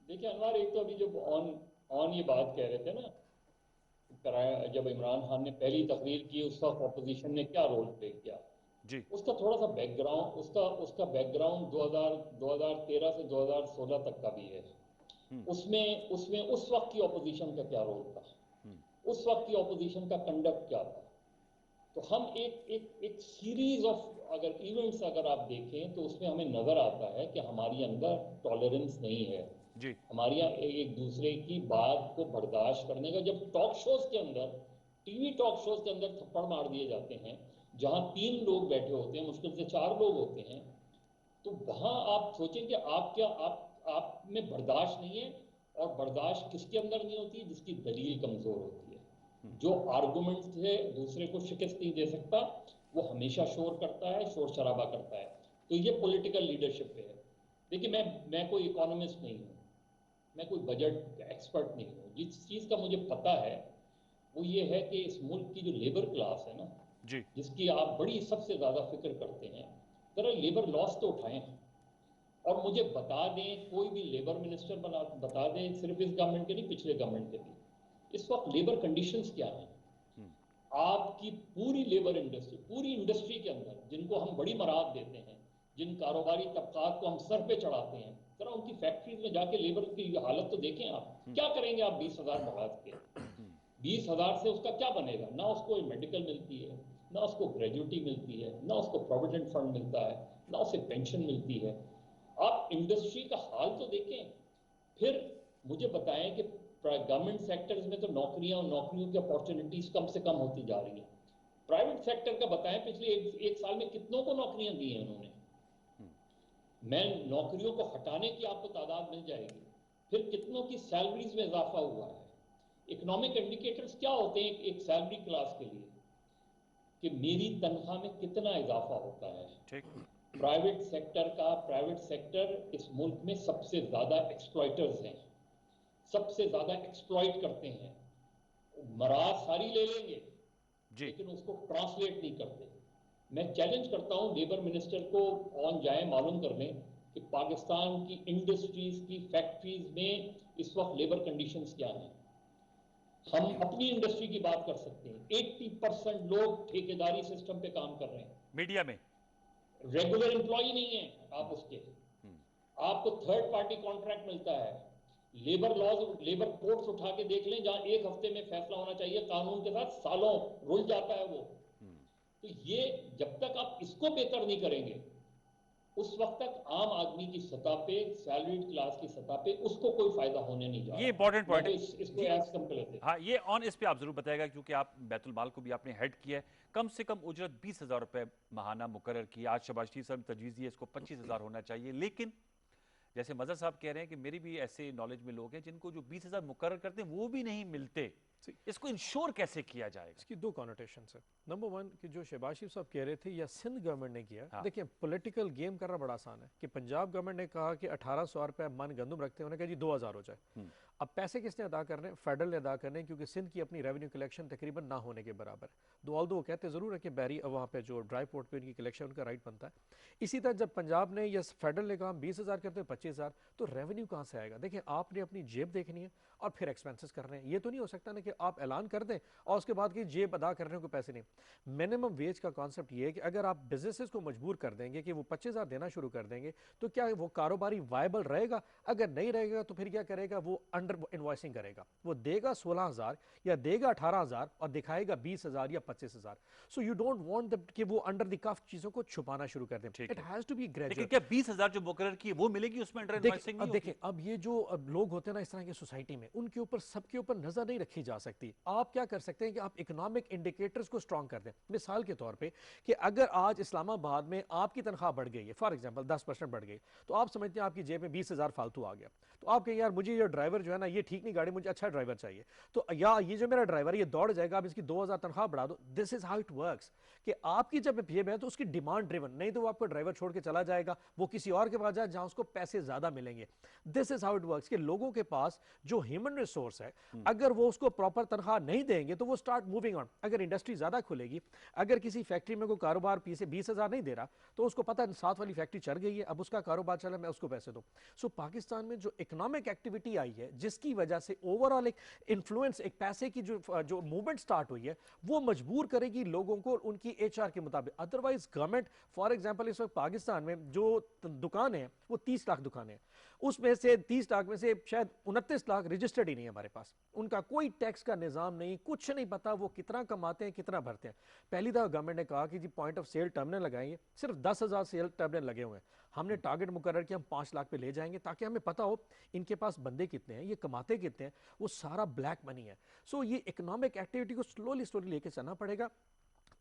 देखिए अनवर, एक तो अभी जब ऑन ये बात कह रहे थे ना, जब इमरान खान ने पहली तकरीर की उस वक्त अपोजिशन ने क्या रोल प्ले किया जी, उसका थोड़ा सा बैकग्राउंड, उसका बैकग्राउंड 2013 से 2016 तक का भी है। उसमें उसमें उस वक्त की अपोजिशन का क्या रोल था, उस वक्त की अपोजिशन का कंडक्ट क्या था। तो हम एक सीरीज ऑफ अगर इवेंट्स अगर आप देखें तो उसमें हमें नजर आता है कि हमारी अंदर टॉलरेंस नहीं है जी, हमारे यहाँ एक दूसरे की बात को बर्दाश्त करने का। जब टॉक शोज के अंदर, टीवी टॉक शोज के अंदर थप्पड़ मार दिए जाते हैं, जहां 3 लोग बैठे होते हैं, मुश्किल से 4 लोग होते हैं, तो वहां आप सोचें कि आप में बर्दाश्त नहीं है। और बर्दाश्त किसके अंदर नहीं होती है? जिसकी दलील कमजोर होती है, जो आर्गूमेंट से दूसरे को शिकस्त नहीं दे सकता, वो हमेशा शोर करता है, शोर शराबा करता है। तो ये पॉलिटिकल लीडरशिप पे है। देखिए, मैं कोई इकोनॉमिस्ट नहीं हूँ, मैं कोई बजट एक्सपर्ट नहीं हूँ। जिस चीज़ का मुझे पता है वो ये है कि इस मुल्क की जो लेबर क्लास है ना, जी, जिसकी आप बड़ी सबसे ज़्यादा फिक्र करते हैं, जरा लेबर लॉस तो उठाएं और मुझे बता दें, कोई भी लेबर मिनिस्टर बता दें, सिर्फ इस गवर्नमेंट के नहीं, पिछले गवर्नमेंट के भी, इस वक्त लेबर कंडीशंस क्या हैं। आपकी पूरी लेबर इंडस्ट्री, पूरी इंडस्ट्री के अंदर जिनको हम बड़ी मराद देते हैं, जिन कारोबारी तबकात को हम सर पे चढ़ाते हैं, जरा उनकी फैक्ट्रीज में जाके लेबर की हालत तो देखें आप। क्या करेंगे आप 20,000 मराद के? 20,000 से उसका क्या बनेगा? ना उसको मेडिकल मिलती है, ना उसको ग्रेजुटी मिलती है, ना उसको प्रोविडेंट फंड मिलता है, ना उसे पेंशन मिलती है। आप इंडस्ट्री का हाल तो देखें, फिर मुझे बताएं कि गवर्नमेंट सेक्टर्स में तो नौकरियां और नौकरियों की अपॉर्चुनिटीज कम से कम होती जा रही है। प्राइवेट सेक्टर का बताएं, पिछले एक साल में कितनों को नौकरियां दी हैं उन्होंने। मैं नौकरियों को हटाने की आपको तादाद मिल जाएगी। फिर कितनों की सैलरीज में इजाफा हुआ है। इकोनॉमिक इंडिकेटर्स क्या होते हैं एक सैलरी क्लास के लिए, कि मेरी तनख्वाह में कितना इजाफा होता है। ठीक। प्राइवेट सेक्टर इस मुल्क में सबसे ज्यादा एक्सप्लॉइटर्स हैं, सबसे ज्यादा एक्सप्लॉइट करते हैं। मराद सारी ले लेंगे, जी। लेकिन उसको ट्रांसलेट नहीं करते। मैं चैलेंज करता हूं लेबर मिनिस्टर को, ऑन जाए मालूम कर लें कि पाकिस्तान की इंडस्ट्रीज की फैक्ट्रीज में इस वक्त लेबर कंडीशंस क्या हैं। हम अपनी इंडस्ट्री की बात कर सकते हैं, 80% लोग ठेकेदारी सिस्टम पे काम कर रहे हैं, मीडिया में रेगुलर एम्प्लॉय नहीं है आप उसके, आपको थर्ड पार्टी कॉन्ट्रैक्ट मिलता है। लेबर लॉज, लेबर कोर्ट्स उठा के देख लें, जहां एक हफ्ते में फैसला होना चाहिए कानून के साथ सालों रुल जाता है वो। तो ये जब तक आप इसको बेहतर नहीं करेंगे, उस वक्त तक आम आदमी की सतह पे, सैलरीड क्लास की सतह पे उसको कोई फायदा होने नहीं जा रहा। ये इंपॉर्टेंट मैं पॉइंट तो है इसको जी। एज कंपेयर, हाँ, ये ऑन इस पे आप जरूर बताएगा, क्योंकि आप बैतुल माल को भी आपने हेड किया है। कम से कम उजरत 20,000 रुपए माहाना मुकर्रर की। आज शहबाज शरीफ साहब ने तजवीज़ दी है इसको 25,000 होना चाहिए। लेकिन जैसे मजहर साहब कह रहे हैं कि मेरी भी ऐसे नॉलेज में लोग हैं जिनको जो 20,000 मुकर्रर करते हैं वो भी नहीं मिलते। इसको इंश्योर कैसे किया जाएगा? इसकी दो कॉनोटेशन है। नंबर वन कि जो शहबाज शरीफ साहब कह रहे थे या सिंध गवर्नमेंट ने किया, हाँ। देखिए पॉलिटिकल गेम करना बड़ा आसान है कि पंजाब गवर्नमेंट ने कहा कि 1800 रुपये मन गंदम रखते हैं, उन्होंने कहा जी 2000 हो जाए। अब पैसे किसने अदा करने हैं? फेडरल ने अदा करने हैं, क्योंकि सिंध की अपनी रेवेन्यू कलेक्शन तकरीबन ना होने के बराबर है। दो वो कहते ज़रूर है कि बैरी वहाँ पे जो ड्राई पोर्ट पे उनकी कलेक्शन उनका राइट बनता है। इसी तरह जब पंजाब ने या फेडरल ने कहा हम 20,000 करते हैं 25,000, तो रेवेन्यू कहाँ से आएगा? देखिए आपने अपनी जेब देखनी है और फिर एक्सपेंसेस करने हैं। ये तो नहीं हो सकता ना कि आप ऐलान कर दें और उसके बाद की जेब अदा करने को पैसे नहीं। मिनिमम वेज का कॉन्सेप्ट ये है कि अगर आप बिजनेसेस को मजबूर कर देंगे कि वो 25,000 देना शुरू कर देंगे, तो क्या वो कारोबारी वायबल रहेगा? अगर नहीं रहेगा तो फिर क्या करेगा? वो अंडर इनवॉइसिंग करेगा, वो देगा 16,000 या देगा 18,000 और दिखाएगा 20,000 या 25,000। सो यू डोंट वांट कि वो अंडर द कफ चीजों को छुपाना शुरू कर दें। It has to be gradual. लेकिन क्या 20,000 जो मुकर्रर की वो मिलेगी, उसमें अंडर इनवॉइसिंग नहीं होगी? देखिए अब ये जो अब लोग होते हैं ना इस तरह की सोसाइटी में, उनके ऊपर सबके ऊपर नजर नहीं रखी जा सकती। आप क्या कर सकते हैं कि आप इकोनॉमिक इंडिकेटर्स को स्ट्रांग कर दें। मिसाल के तौर पे कि अगर आज इस्लामाबाद में आपकी तनख्वाह बढ़ गई है, फॉर एग्जांपल 10% बढ़ गई, तो आप समझते हैं आपकी जेब में 20,000 फालतू आ गया, तो आप कहें यार मुझे ये ड्राइवर जो है ना ये ठीक नहीं गाड़ी, मुझे अच्छा ड्राइवर चाहिए, तो या ये जो मेरा ड्राइवर ये दौड़ जाएगा, आप इसकी 2,000 तनख्वाह बढ़ा दो। This is how it works कि आपकी जब जेब है तो उसकी डिमांड ड्रिवन, नहीं तो वो आपको ड्राइवर छोड़ के चला जाएगा, वो किसी और के पास जाए जहां उसको पैसे ज्यादा मिलेंगे। This is how it works कि लोगों के पास जो ह्यूमन रिसोर्स है, अगर वो उसको प्रॉपर तनख्वाह नहीं देंगे तो वो स्टार्ट मूविंग ऑन। अगर इंडस्ट्री ज्यादा खुलेगी, अगर किसी फैक्ट्री में कोई कारोबार 20,000 नहीं दे रहा, तो उसको पता है साथ वाली फैक्ट्री चल गई है, अब उसका कारोबार चला, मैं उसको पैसे दूं। सो पाकिस्तान में जो इकोनॉमिक एक्टिविटी आई है, जिसकी वजह से ओवरऑल एक इन्फ्लुएंस, एक पैसे की जो मूवमेंट स्टार्ट हुई है, वो मजबूर करेगी लोगों को उनकी एचआर के मुताबिक। अदरवाइज गवर्नमेंट, फॉर एग्जांपल इस वक्त पाकिस्तान में जो दुकानें हैं वो 30 लाख दुकानें हैं, उसमें से 30 लाख में से शायद 29 लाख रजिस्टर्ड ही नहीं है हमारे पास, उनका कोई टैक्स का निजाम नहीं, कुछ नहीं पता वो कितना कमाते हैं कितना भरते हैं। पहली दफा गवर्नमेंट ने कहा कि जी पॉइंट ऑफ सेल टर्मिनल लगाएंगे, सिर्फ 10,000 सेल टर्मिनल लगे हुए हैं। हमने टारगेट मुकर्रर किया हम 5 लाख पे ले जाएंगे, ताकि हमें पता हो इनके पास बंदे कितने हैं, ये कमाते कितने हैं, वो सारा ब्लैक मनी है। सो ये इकोनॉमिक एक्टिविटी को स्लोली स्लोली लेके चलना पड़ेगा,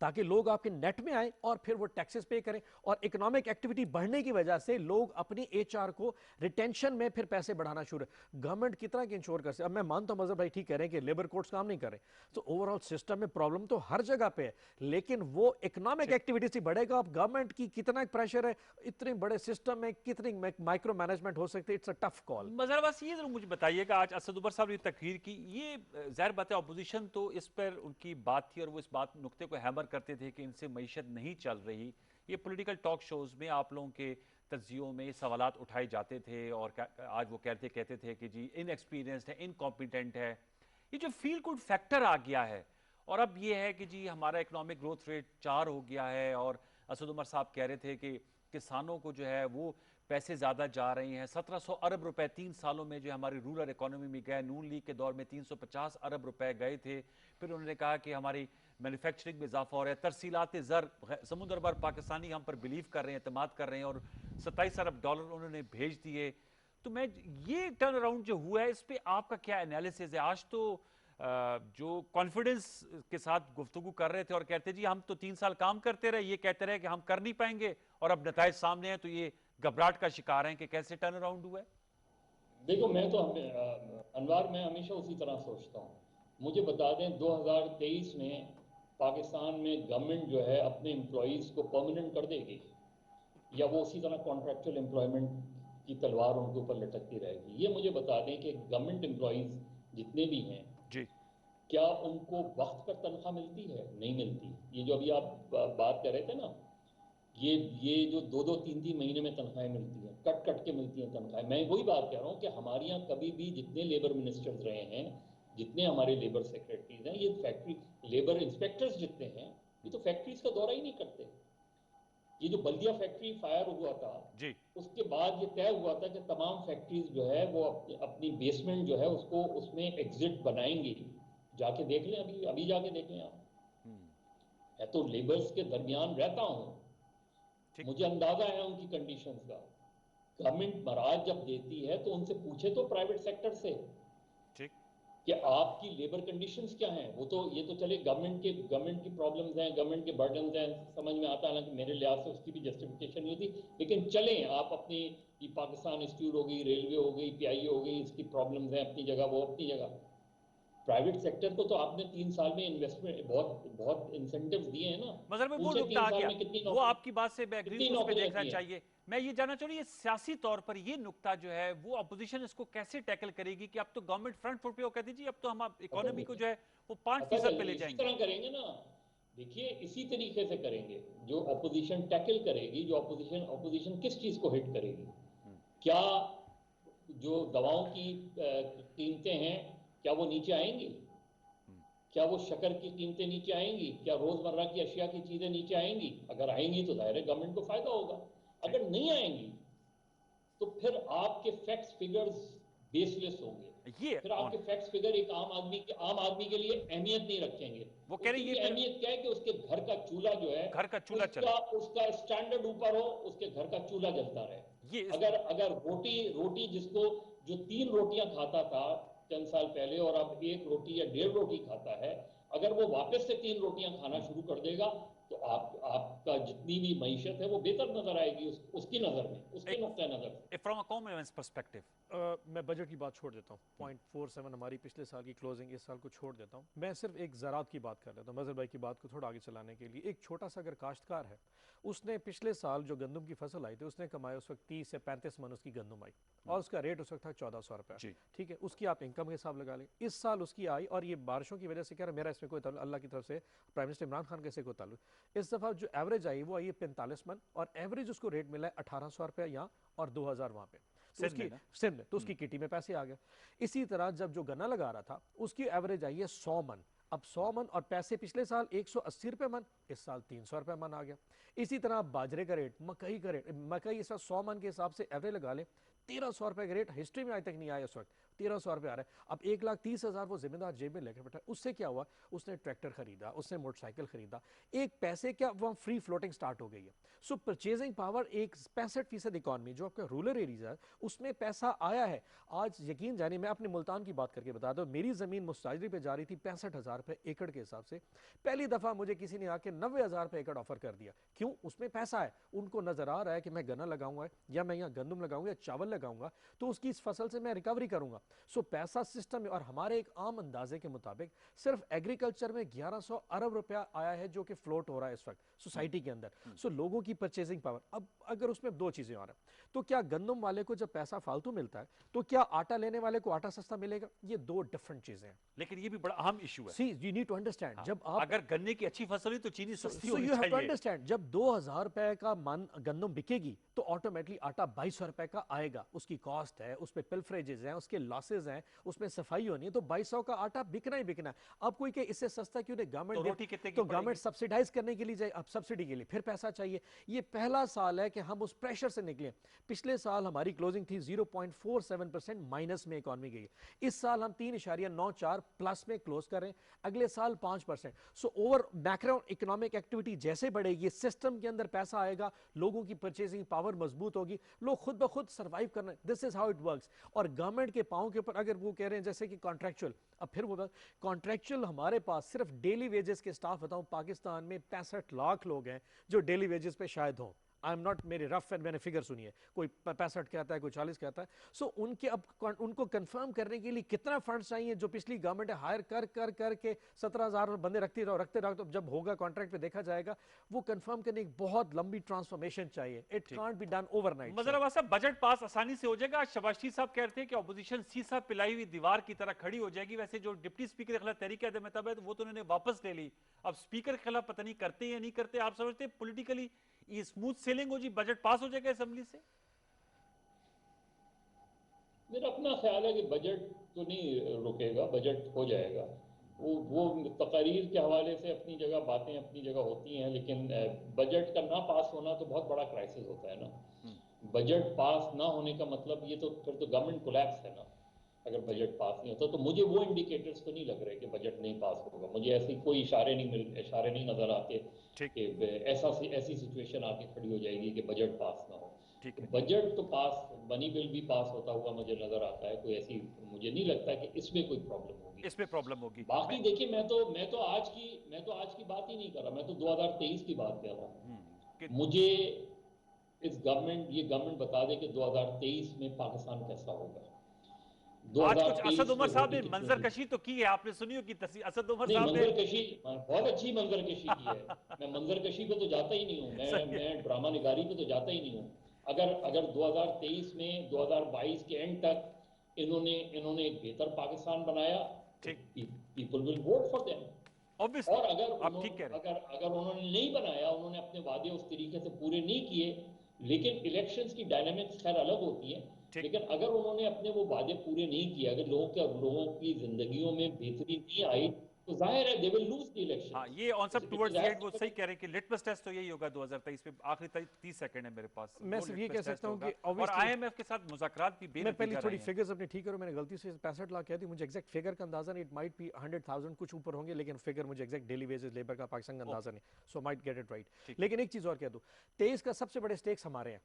ताकि लोग आपके नेट में आए और फिर वो टैक्सेस पे करें, और इकोनॉमिक एक्टिविटी बढ़ने की वजह से लोग अपनी एचआर को रिटेंशन में फिर पैसे बढ़ाना शुरू। गवर्नमेंट कितना की इंश्योर कर सकते? अब मैं मानता हूं मजहब भाई ठीक कह रहे हैं कि लेबर कोर्ट्स काम नहीं कर रहे, तो ओवरऑल सिस्टम में प्रॉब्लम तो हर जगह पे है, लेकिन वो इकोनॉमिक एक्टिविटी से बढ़ेगा। अब गवर्नमेंट की कितना प्रेशर है, इतने बड़े सिस्टम में कितनी माइक्रो मैनेजमेंट हो सकती है, इट्स अ टफ कॉल। मजहर बस ये जरूर मुझे बताइएगा, आज असद उमर साहब ने तकरीर की, ये जाहिर बात है अपोजिशन तो इस पर उनकी बात थी और वो इस बात नुक्ते को हैमर करते थे कि इनसे मईशत नहीं चल रही। ये पॉलिटिकल टॉक शोज में आप लोगों के तज्जियों में सवालात उठाए जाते थे और आज वो कहते थे कि जी इनएक्सपीरियंस्ड है, इनकॉम्पिटेंट है। ये जो फील गुड फैक्टर आ गया है और अब ये है कि जी हमारा इकोनॉमिक ग्रोथ रेट 4 हो गया है, और असद उमर साहब कह रहे थे कि किसानों को जो है वो पैसे ज़्यादा जा रहे हैं। 1700 अरब रुपए 3 सालों में जो हमारी रूरल इकोनॉमी में गए, नून लीग के दौर में 350 अरब रुपए गए थे। फिर उन्होंने कहा कि हमारी मैन्युफैक्चरिंग में इजाफा हो रहा है, तरसीलात ज़र समुद्र भर पाकिस्तानी हम पर बिलीव कर रहे हैं, एतमाद कर रहे हैं, और 27 अरब डॉलर उन्होंने भेज दिए। तो मैं ये टर्न अराउंड जो हुआ है इस पर आपका क्या एनालिसिस है? आज तो जो कॉन्फिडेंस के साथ गुफ्तगू कर रहे थे और कहते जी हम तो 3 साल काम करते रहे, ये कहते रहे कि हम कर नहीं पाएंगे, और अब नताइज सामने हैं तो ये घबराहट का शिकार हैं कि कैसे टर्न अराउंड हुआ है। देखो मैं तो अनवार मैं हमेशा उसी तरह सोचता हूँ। मुझे बता दें 2023 में पाकिस्तान में गवर्नमेंट जो है अपने एम्प्लॉयज़ को परमानेंट कर देगी, या वो उसी तरह कॉन्ट्रैक्चुअल एम्प्लॉयमेंट की तलवार उनके ऊपर लटकती रहेगी? ये मुझे बता दें कि गवर्नमेंट एम्प्लॉयज़ जितने भी हैं जी क्या उनको वक्त पर तनख्वाह मिलती है? नहीं मिलती। ये जो अभी आप बात कर रहे थे ना, ये जो 2-2, 3-3 महीने में तनख्वाहें मिलती हैं, कट कट के मिलती हैं तनख्वाहें। मैं वही बात कह रहा हूँ कि हमारे यहाँ कभी भी जितने लेबर मिनिस्टर्स रहे हैं, जितने हमारे लेबर सेक्रेटरीज हैं, ये फैक्ट्री लेबर इंस्पेक्टर्स जितने हैं, ये तो फैक्ट्रीज का दौरा ही नहीं करते। ये जो बल्दिया फैक्ट्री फायर हुआ था, जी उसके बाद ये तय हुआ था कि तमाम फैक्ट्रीज जो है वो अपनी बेसमेंट जो है उसको उसमें एग्जिट बनाएंगी। जाके देख लें, अभी अभी जाके देख लें आप। मैं तो लेबर्स के दरमियान रहता हूँ, ठीक मुझे अंदाजा है उनकी कंडीशंस का। गवर्नमेंट मराज जब देती है तो उनसे पूछे तो प्राइवेट सेक्टर से ठीक कि आपकी लेबर कंडीशंस क्या हैं। वो तो ये तो चले गवर्नमेंट की प्रॉब्लम्स हैं, गवर्नमेंट के बर्डन्स हैं, समझ में आता है। हालांकि मेरे लिहाज से उसकी भी जस्टिफिकेशन नहीं थी, लेकिन चलें आप अपनी, ये पाकिस्तान स्टील हो गई, रेलवे हो गई, पीआईए हो गई, इसकी प्रॉब्लम्स हैं अपनी जगह, वो अपनी जगह। प्राइवेट सेक्टर को तो आपने 3 साल में इन्वेस्टमेंट बहुत बहुत इंसेंटिव्स दिए हैं ना। मगर में वो पूछे नुक्ता 3 आ साल गया, में कितनी वो आपकी बात से मैं एग्री हूं, उस पे नौकरियां देखना दी हैं। चाहिए। मैं ये जानना चाह रही हूँ, ये सियासी तौर पर ये नुक्ता जो है वो अपोजिशन इसको कैसे टैकल करेगी कि अब तो गवर्नमेंट फ्रंट फुट पे हो, कह दीजिए अब तो हम इकोनॉमी को जो है वो 5% पे ले इसी जाएंगे। तरह करेंगे ना। देखिए इसी तरीके से करेंगे। जो अपोजिशन टैकल करेगी, जो अपोजिशन किस चीज को हिट करेगी? क्या जो दवाओं की कीमतें हैं, क्या वो नीचे आएंगी? क्या वो शक्कर की कीमतें नीचे आएंगी? क्या रोजमर्रा की अशिया की चीजें नीचे आएंगी? अगर आएंगी तो जाहिर है गवर्नमेंट को फायदा होगा। ठीक अगर नहीं आएंगी तो फिर आपके फैक्ट्स फिगर्स बेसलेस होंगे। ये फिर आपके फैक्ट्स फिगर एक आम आदमी के लिए अहमियत नहीं रखेंगे। वो कह उसके रही ये लिए फिर अहमियत क्या है कि उसके घर का चूल्हा जो है, घर का चूल्हा चले। उसका उसका स्टैंडर्ड ऊपर हो, उसके घर का चूल्हा जलता रहे। ये अगर अगर रोटी रोटी जिसको जो 3 रोटियां खाता था चंद साल पहले, और अब 1 रोटी या 1.5 रोटी खाता है, अगर वो वापस से 3 रोटियां खाना शुरू कर देगा तो आपका जितनी भी मईशत है वो बेहतर नजर आएगी उसकी नजर में, उसके नुक्ता नजर से। From a common perspective. मैं बजट की बात छोड़ देता हूँ। 0.47 हमारी पिछले साल की क्लोजिंग, इस साल को छोड़ देता हूँ। मैं सिर्फ एक ज़रात की बात कर लेता हूँ, मज़हर भाई की बात को थोड़ा आगे चलाने के लिए। एक छोटा सा अगर काश्तकार है, उसने पिछले साल जो गंदम की फसल आई थी, उसने कमाया उस वक्त 30 से 35 मन उसकी गंदम आई, और उसका रेट उस वक्त था 1400 रुपये। ठीक है, उसकी आप इनकम के हिसाब लगा लें। इस साल उसकी आई, और ये बारिशों की वजह से कह रहा है, मेरा इसमें कोई ताल्लुक, अल्लाह की तरफ से प्राइम मिनिस्टर इमरान खान कैसे कोई ताल्लुक। इस दफ़ा जो एवरेज आई वो आई है 45 मन, और एवरेज उसको रेट मिला है 1800 रुपये यहाँ और 2000 वहाँ पे। तो उसकी सिंध में, तो उसकी किटी में पैसे आ गए। इसी तरह जब जो गन्ना लगा रहा था उसकी एवरेज आई है 100 मन। अब 100 मन और पैसे पिछले साल 180 रुपये मन, इस साल 300 रुपये मन आ गया। इसी तरह बाजरे का रेट, मकई का रेट, मकई इस 100 मन के हिसाब से एवरेज लगा ले, 1300 रुपये का रेट हिस्ट्री में आज तक नहीं आया इस वक्त, 1300 रुपये आ रहा है। अब 1,30,000 वो जिम्मेदार जेब में लेकर बैठा। उससे क्या हुआ, उसने ट्रैक्टर खरीदा, उसने मोटरसाइकिल खरीदा, एक पैसे क्या वहाँ फ्री फ्लोटिंग स्टार्ट हो गई है। सो परचेजिंग पावर, एक 65% इकॉनमी जो आपका रूरल एरिया है उसमें पैसा आया है। आज यकीन जानिए, मैं अपने मुल्तान की बात करके बता दूं, मेरी ज़मीन मुस्ताजरी पे जा रही थी 65,000 रुपये एकड़ के हिसाब से। पहली दफ़ा मुझे किसी ने आके 90,000 रुपये एकड़ ऑफर कर दिया। क्यों? उसमें पैसा है, उनको नजर आ रहा है कि मैं गन्ना लगाऊंगा, या मैं यहाँ गंदम लगाऊंगा, या चावल लगाऊंगा, तो उसकी इस फसल से मैं रिकवरी करूंगा। सो पैसा सिस्टम में, और हमारे एक आम अंदाजे के मुताबिक सिर्फ एग्रीकल्चर में 1100 अरब रुपया आया है जो कि फ्लोट हो रहा है इस वक्त सोसाइटी के अंदर। सो लोगों की परचेजिंग पावर, अब अगर उसमें दो चीजें और हैं, तो क्या गंदम वाले को जब पैसा फालतू मिलता है तो क्या आटा लेने वाले को आटा सस्ता मिलेगा? ये दो डिफरेंट चीजें हैं। लेकिन ये भी बड़ा अहम इशू है। सी यू नीड टू अंडरस्टैंड, जब आप अगर गन्ने की अच्छी फसल हुई तो चीनी सस्ती so होनी you have to चाहिए। understand, जब 2000 रुपए का मन गंदम बिकेगी तो ऑटोमेटिकली आटा 2200 रुपए का आएगा। उसकी कॉस्ट है, उस पे पिल्फरेजेस हैं, उसके लॉसेस हैं, उसमें सफाई होनी है, तो 2200 का आटा बिकना ही बिकना है। अब कोई के इससे सस्ता क्यों नहीं, गवर्नमेंट तो रोटी कितने की तो गवर्नमेंट सब्सिडाइज करने के लिए जाए, अब सब्सिडी के लिए फिर पैसा चाहिए। ये पहला साल है कि हम उस प्रेशर से निकले। पिछले साल हमारी क्लोजिंग थी 0.47% माइनस में इकॉनमी गई। इस साल हम 3.94 प्लस में क्लोज कर रहे हैं, अगले साल 5%। So over macro economic activity जैसे बढ़ेगी, सिस्टम के अंदर पैसा आएगा, लोगों की परचेसिंग पावर मजबूत होगी, लोग खुद ब खुद सर्वाइव करना। This is how it works. और गवर्नमेंट के पांव के ऊपर अगर वो कह रहे हैं जैसे कि कॉन्ट्रैक्चुअल, अब फिर वो कॉन्ट्रैक्चुअल, हमारे पास सिर्फ डेली वेजेस के स्टाफ बताऊं पाकिस्तान में 65 लाख लोग हैं जो डेली वेजेस पे शायद हों। आई एम नॉट, मेरे रफ एंड मैंने फिगर सुनी है, कोई 65 कहता है, कोई 40 कहता है। सो उनके अब उनको कंफर्म करने के लिए कितना फंड्स चाहिए, जो पिछली गवर्नमेंट हायर कर के 17,000 बंदे रखते रहो, तो जब होगा कॉन्ट्रैक्ट पे देखा जाएगा, वो कंफर्म करने की बहुत लंबी ट्रांसफॉर्मेशन चाहिए। It can't be done overnight. Mazhar Abbas साहब, बजट पास आसानी से हो जाएगा? शबाशी साहब कहते हैं कि ऑपोजिशन सीसा पिलाई हुई दीवार की तरह खड़ी हो जाएगी। वैसे जो डिप्टी स्पीकर के खिलाफ तहरीक अदम एतमाद है, तो वो तो उन्होंने वापस ले ली। अब स्पीकर के खिलाफ पता नहीं करते या नहीं करते। आप समझते हैं पॉलिटिकली ये स्मूथ सेलिंग हो जी, बजट पास हो जाएगा असेंबली से? मेरा अपना ख्याल है कि बजट तो नहीं रुकेगा, बजट हो जाएगा। वो तकारीर के हवाले से अपनी जगह बातें अपनी जगह होती हैं, लेकिन बजट का ना पास होना तो बहुत बड़ा क्राइसिस होता है ना। बजट पास ना होने का मतलब ये तो फिर तो गवर्नमेंट कोलैप्स है ना, अगर बजट पास नहीं होता। तो मुझे वो इंडिकेटर्स तो नहीं लग रहे कि बजट नहीं पास होगा। मुझे ऐसी कोई इशारे नहीं नजर आते कि ऐसी सिचुएशन आके खड़ी हो जाएगी कि बजट पास ना हो। बजट तो पास, मनी बिल भी पास होता हुआ मुझे नजर आता है। कोई ऐसी मुझे नहीं लगता कि इसमें कोई प्रॉब्लम होगी। इसमें प्रॉब्लम होगी। बाकी देखिए, मैं तो आज की बात ही नहीं कर रहा, मैं तो 2023 की बात कर रहा हूँ। मुझे ये गवर्नमेंट बता दे कि 2023 में पाकिस्तान कैसा होगा। आज कुछ असद उमर साहब ने मंजर कशी तो की है, आपने सुनी होगी तस्वीर। असद उमर साहब ने मंजर कशी, बहुत अच्छी मंजर कशी की है। मैं मंजर कशी पे तो जाता ही नहीं हूँ, मैं ड्रामा निगारी पे तो जाता ही नहीं हूँ। अगर 2023 में 2022 के एंड तक इन्होंने एक बेहतर पाकिस्तान बनाया, people will vote for them. और अगर उन्होंने नहीं बनाया, उन्होंने अपने वादे उस तरीके से पूरे नहीं किए, लेकिन इलेक्शंस की डायनामिक्स खैर अलग होती है, लेकिन अगर उन्होंने अपने वो वादे पूरे नहीं किए, अगर लोगों की जिंदगियों में बेहतरी नहीं आई, तो जाहिर है they will lose the election. हाँ, ये ऑन सब टुवर्ड्स द एंड वो सही कह रहे हैं कि लिटमस टेस्ट तो यही होगा 2023 में। आखिरी 30 सेकंड है मेरे पास। मैं सिर्फ ये कह सकता हूं कि और आईएमएफ के साथ मुज़ाकरात भी मैं पहले थोड़ी फिगर्स अपनी ठीक करूं। मैंने गलती से 65 लाख कह दी, मुझे एग्जैक्ट फिगर का अंदाजा नहीं। इट माइट बी 100,000 कुछ ऊपर होंगे, लेकिन फिगर मुझे एग्जैक्ट डेली वेजेस लेबर का पाकिस्तान का अंदाजा नहीं, so might get it right. लेकिन एक चीज और कह दूं, 23 का सबसे बड़े स्टेक्स हमारे हैं।